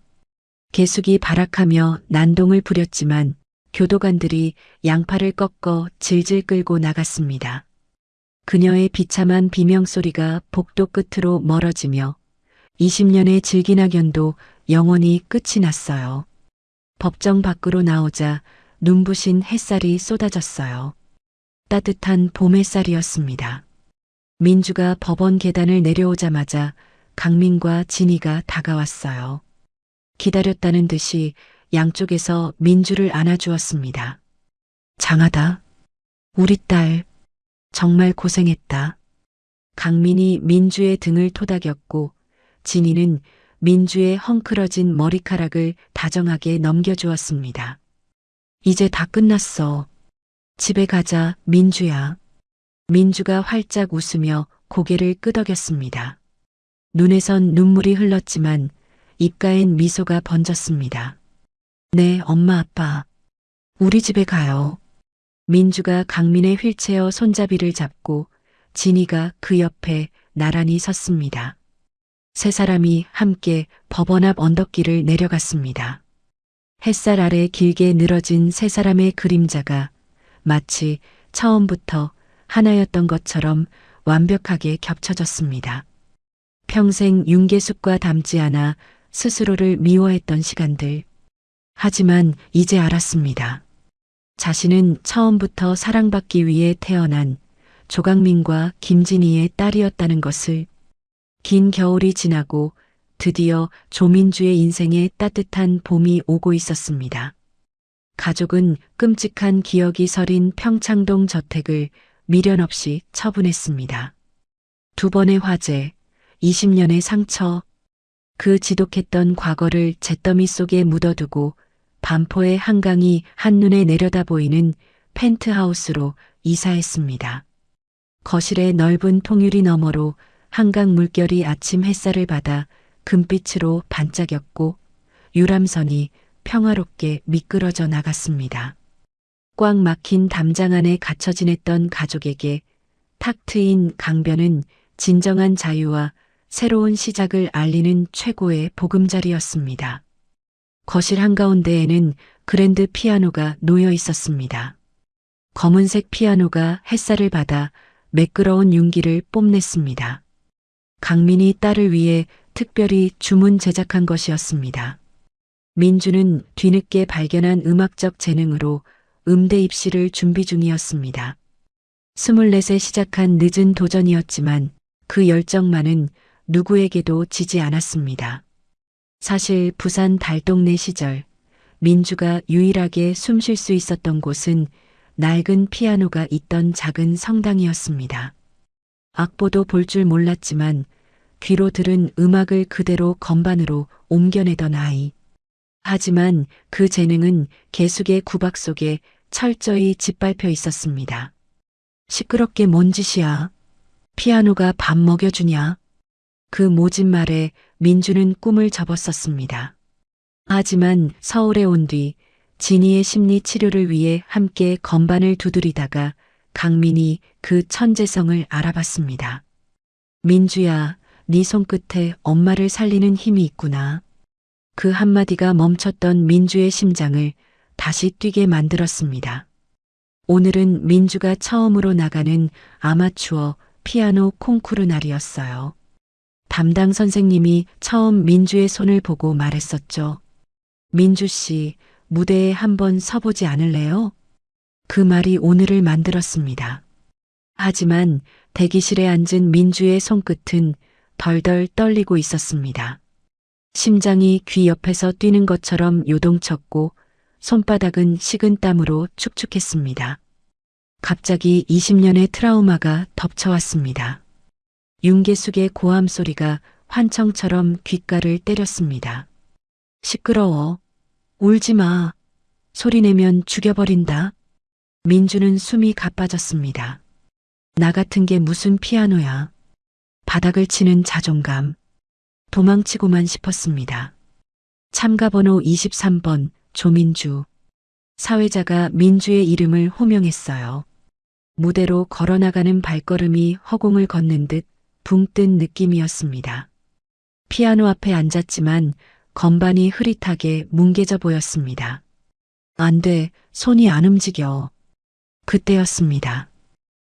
B: 계숙이 발악하며 난동을 부렸지만 교도관들이 양팔을 꺾어 질질 끌고 나갔습니다. 그녀의 비참한 비명소리가 복도 끝으로 멀어지며 20년의 질기나견도 영원히 끝이 났어요. 법정 밖으로 나오자 눈부신 햇살이 쏟아졌어요. 따뜻한 봄 햇살이었습니다. 민주가 법원 계단을 내려오자마자 강민과 진희가 다가왔어요. 기다렸다는 듯이 양쪽에서 민주를 안아주었습니다. 장하다. 우리 딸. 정말 고생했다. 강민이 민주의 등을 토닥였고 진희는 민주의 헝클어진 머리카락을 다정하게 넘겨주었습니다. 이제 다 끝났어. 집에 가자, 민주야. 민주가 활짝 웃으며 고개를 끄덕였습니다. 눈에선 눈물이 흘렀지만 입가엔 미소가 번졌습니다. 네, 엄마, 아빠. 우리 집에 가요. 민주가 강민의 휠체어 손잡이를 잡고 진희가 그 옆에 나란히 섰습니다. 세 사람이 함께 법원 앞 언덕길을 내려갔습니다. 햇살 아래 길게 늘어진 세 사람의 그림자가 마치 처음부터 하나였던 것처럼 완벽하게 겹쳐졌습니다. 평생 윤계숙과 닮지 않아 스스로를 미워했던 시간들. 하지만 이제 알았습니다. 자신은 처음부터 사랑받기 위해 태어난 조강민과 김진희의 딸이었다는 것을. 긴 겨울이 지나고 드디어 조민주의 인생에 따뜻한 봄이 오고 있었습니다. 가족은 끔찍한 기억이 서린 평창동 저택을 미련 없이 처분했습니다. 두 번의 화재, 20년의 상처, 그 지독했던 과거를 잿더미 속에 묻어두고 반포의 한강이 한눈에 내려다 보이는 펜트하우스로 이사했습니다. 거실의 넓은 통유리 너머로 한강 물결이 아침 햇살을 받아 금빛으로 반짝였고 유람선이 평화롭게 미끄러져 나갔습니다. 꽉 막힌 담장 안에 갇혀 지냈던 가족에게 탁 트인 강변은 진정한 자유와 새로운 시작을 알리는 최고의 보금자리였습니다. 거실 한가운데에는 그랜드 피아노가 놓여 있었습니다. 검은색 피아노가 햇살을 받아 매끄러운 윤기를 뽐냈습니다. 강민이 딸을 위해 특별히 주문 제작한 것이었습니다. 민주는 뒤늦게 발견한 음악적 재능으로 음대 입시를 준비 중이었습니다. 24세 시작한 늦은 도전이었지만 그 열정만은 누구에게도 지지 않았습니다. 사실 부산 달동네 시절 민주가 유일하게 숨 쉴 수 있었던 곳은 낡은 피아노가 있던 작은 성당이었습니다. 악보도 볼 줄 몰랐지만 귀로 들은 음악을 그대로 건반으로 옮겨내던 아이. 하지만 그 재능은 계숙의 구박 속에 철저히 짓밟혀 있었습니다. 시끄럽게 뭔 짓이야? 피아노가 밥 먹여주냐? 그 모진 말에 민주는 꿈을 접었었습니다. 하지만 서울에 온 뒤 진이의 심리 치료를 위해 함께 건반을 두드리다가 강민이 그 천재성을 알아봤습니다. 민주야, 네 손끝에 엄마를 살리는 힘이 있구나. 그 한마디가 멈췄던 민주의 심장을 다시 뛰게 만들었습니다. 오늘은 민주가 처음으로 나가는 아마추어 피아노 콩쿠르 날이었어요. 담당 선생님이 처음 민주의 손을 보고 말했었죠. 민주 씨, 무대에 한번 서보지 않을래요? 그 말이 오늘을 만들었습니다. 하지만 대기실에 앉은 민주의 손끝은 덜덜 떨리고 있었습니다. 심장이 귀 옆에서 뛰는 것처럼 요동쳤고 손바닥은 식은 땀으로 축축했습니다. 갑자기 20년의 트라우마가 덮쳐왔습니다. 윤계숙의 고함 소리가 환청처럼 귓가를 때렸습니다. 시끄러워. 울지 마. 소리내면 죽여버린다. 민주는 숨이 가빠졌습니다. 나 같은 게 무슨 피아노야. 바닥을 치는 자존감. 도망치고만 싶었습니다. 참가번호 23번 조민주. 사회자가 민주의 이름을 호명했어요. 무대로 걸어나가는 발걸음이 허공을 걷는 듯 붕 뜬 느낌이었습니다. 피아노 앞에 앉았지만 건반이 흐릿하게 뭉개져 보였습니다. 안 돼, 손이 안 움직여. 그때였습니다.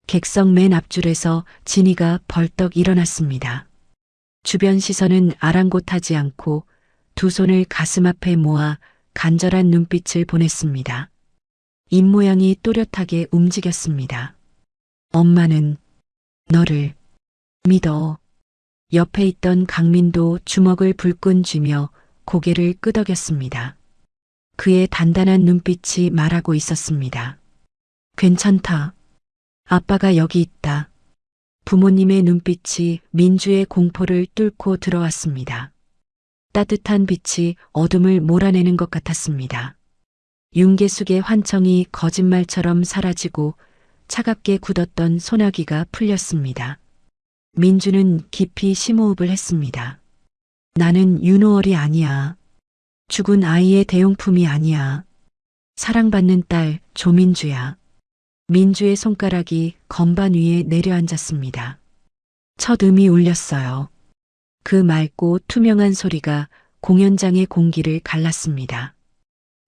B: 객석 맨 앞줄에서 진이가 벌떡 일어났습니다. 주변 시선은 아랑곳하지 않고 두 손을 가슴 앞에 모아 간절한 눈빛을 보냈습니다. 입모양이 또렷하게 움직였습니다. 엄마는 너를 믿어. 옆에 있던 강민도 주먹을 불끈 쥐며 고개를 끄덕였습니다. 그의 단단한 눈빛이 말하고 있었습니다. 괜찮다. 아빠가 여기 있다. 부모님의 눈빛이 민주의 공포를 뚫고 들어왔습니다. 따뜻한 빛이 어둠을 몰아내는 것 같았습니다. 윤계숙의 환청이 거짓말처럼 사라지고 차갑게 굳었던 소나기가 풀렸습니다. 민주는 깊이 심호흡을 했습니다. 나는 윤호월이 아니야. 죽은 아이의 대용품이 아니야. 사랑받는 딸 조민주야. 민주의 손가락이 건반 위에 내려앉았습니다. 첫 음이 울렸어요. 그 맑고 투명한 소리가 공연장의 공기를 갈랐습니다.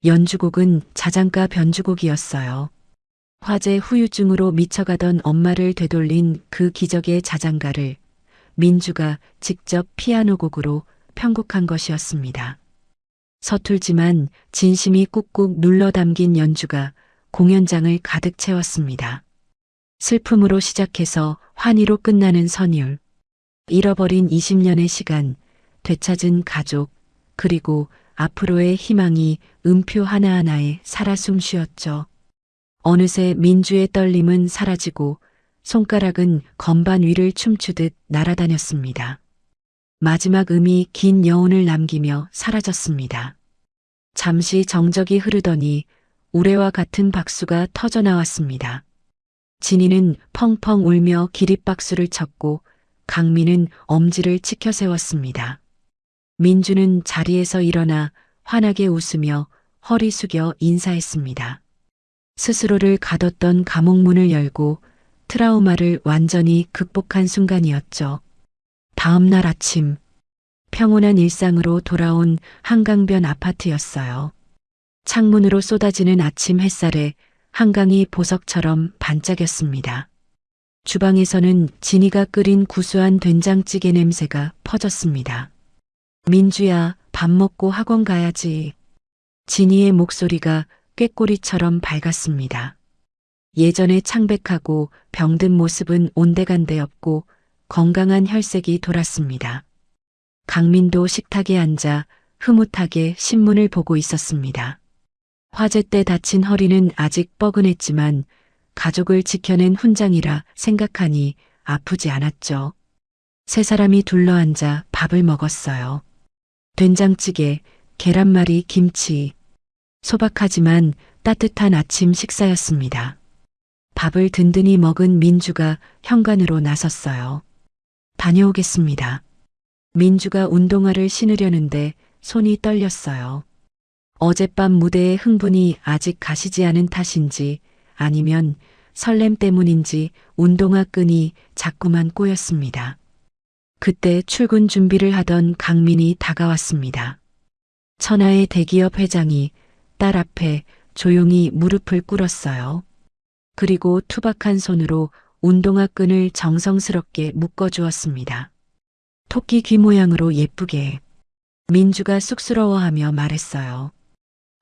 B: 연주곡은 자장가 변주곡이었어요. 화재 후유증으로 미쳐가던 엄마를 되돌린 그 기적의 자장가를 민주가 직접 피아노 곡으로 편곡한 것이었습니다. 서툴지만 진심이 꾹꾹 눌러 담긴 연주가 공연장을 가득 채웠습니다. 슬픔으로 시작해서 환희로 끝나는 선율, 잃어버린 20년의 시간, 되찾은 가족, 그리고 앞으로의 희망이 음표 하나하나에 살아 숨쉬었죠. 어느새 민주의 떨림은 사라지고 손가락은 건반 위를 춤추듯 날아다녔습니다. 마지막 음이 긴 여운을 남기며 사라졌습니다. 잠시 정적이 흐르더니 우레와 같은 박수가 터져나왔습니다. 진이는 펑펑 울며 기립박수를 쳤고 강민은 엄지를 치켜 세웠습니다. 민주는 자리에서 일어나 환하게 웃으며 허리 숙여 인사했습니다. 스스로를 가뒀던 감옥문을 열고 트라우마를 완전히 극복한 순간이었죠. 다음 날 아침, 평온한 일상으로 돌아온 한강변 아파트였어요. 창문으로 쏟아지는 아침 햇살에 한강이 보석처럼 반짝였습니다. 주방에서는 진이가 끓인 구수한 된장찌개 냄새가 퍼졌습니다. 민주야, 밥 먹고 학원 가야지. 진이의 목소리가 꾀꼬리처럼 밝았습니다. 예전의 창백하고 병든 모습은 온데간데 없고 건강한 혈색이 돌았습니다. 강민도 식탁에 앉아 흐뭇하게 신문을 보고 있었습니다. 화재 때 다친 허리는 아직 뻐근했지만 가족을 지켜낸 훈장이라 생각하니 아프지 않았죠. 세 사람이 둘러앉아 밥을 먹었어요. 된장찌개, 계란말이, 김치. 소박하지만 따뜻한 아침 식사였습니다. 밥을 든든히 먹은 민주가 현관으로 나섰어요. 다녀오겠습니다. 민주가 운동화를 신으려는데 손이 떨렸어요. 어젯밤 무대의 흥분이 아직 가시지 않은 탓인지 아니면 설렘 때문인지 운동화 끈이 자꾸만 꼬였습니다. 그때 출근 준비를 하던 강민이 다가왔습니다. 천하의 대기업 회장이 딸 앞에 조용히 무릎을 꿇었어요. 그리고 투박한 손으로 운동화 끈을 정성스럽게 묶어주었습니다. 토끼 귀 모양으로 예쁘게. 민주가 쑥스러워하며 말했어요.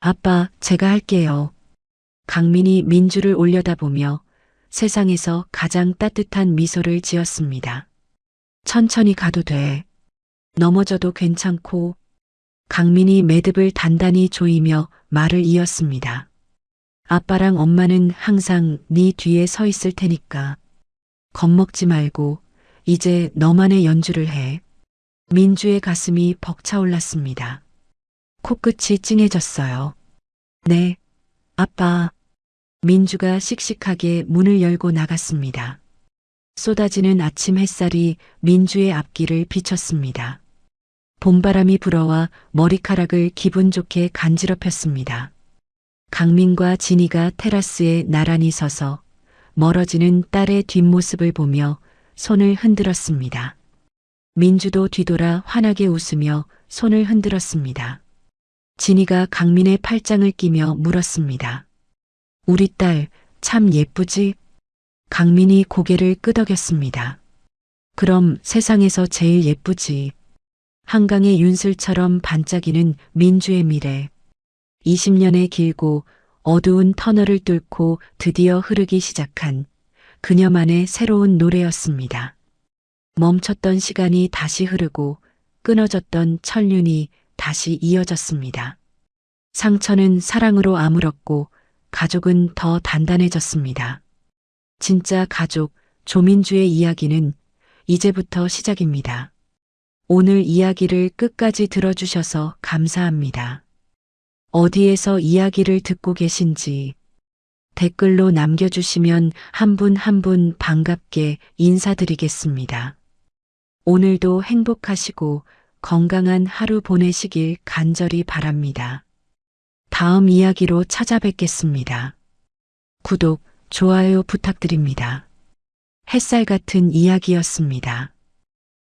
B: 아빠, 제가 할게요. 강민이 민주를 올려다보며 세상에서 가장 따뜻한 미소를 지었습니다. 천천히 가도 돼. 넘어져도 괜찮고. 강민이 매듭을 단단히 조이며 말을 이었습니다. 아빠랑 엄마는 항상 네 뒤에 서 있을 테니까. 겁먹지 말고 이제 너만의 연주를 해. 민주의 가슴이 벅차올랐습니다. 코끝이 찡해졌어요. 네, 아빠. 민주가 씩씩하게 문을 열고 나갔습니다. 쏟아지는 아침 햇살이 민주의 앞길을 비췄습니다. 봄바람이 불어와 머리카락을 기분 좋게 간지럽혔습니다. 강민과 진이가 테라스에 나란히 서서 멀어지는 딸의 뒷모습을 보며 손을 흔들었습니다. 민주도 뒤돌아 환하게 웃으며 손을 흔들었습니다. 진이가 강민의 팔짱을 끼며 물었습니다. 우리 딸 참 예쁘지? 강민이 고개를 끄덕였습니다. 그럼 세상에서 제일 예쁘지. 한강의 윤슬처럼 반짝이는 민주의 미래. 20년의 길고 어두운 터널을 뚫고 드디어 흐르기 시작한 그녀만의 새로운 노래였습니다. 멈췄던 시간이 다시 흐르고 끊어졌던 천륜이 다시 이어졌습니다. 상처는 사랑으로 아물었고 가족은 더 단단해졌습니다. 진짜 가족 조민주의 이야기는 이제부터 시작입니다. 오늘 이야기를 끝까지 들어주셔서 감사합니다. 어디에서 이야기를 듣고 계신지 댓글로 남겨주시면 한 분 한 분 반갑게 인사드리겠습니다. 오늘도 행복하시고 건강한 하루 보내시길 간절히 바랍니다. 다음 이야기로 찾아뵙겠습니다. 구독, 좋아요 부탁드립니다. 햇살 같은 이야기였습니다.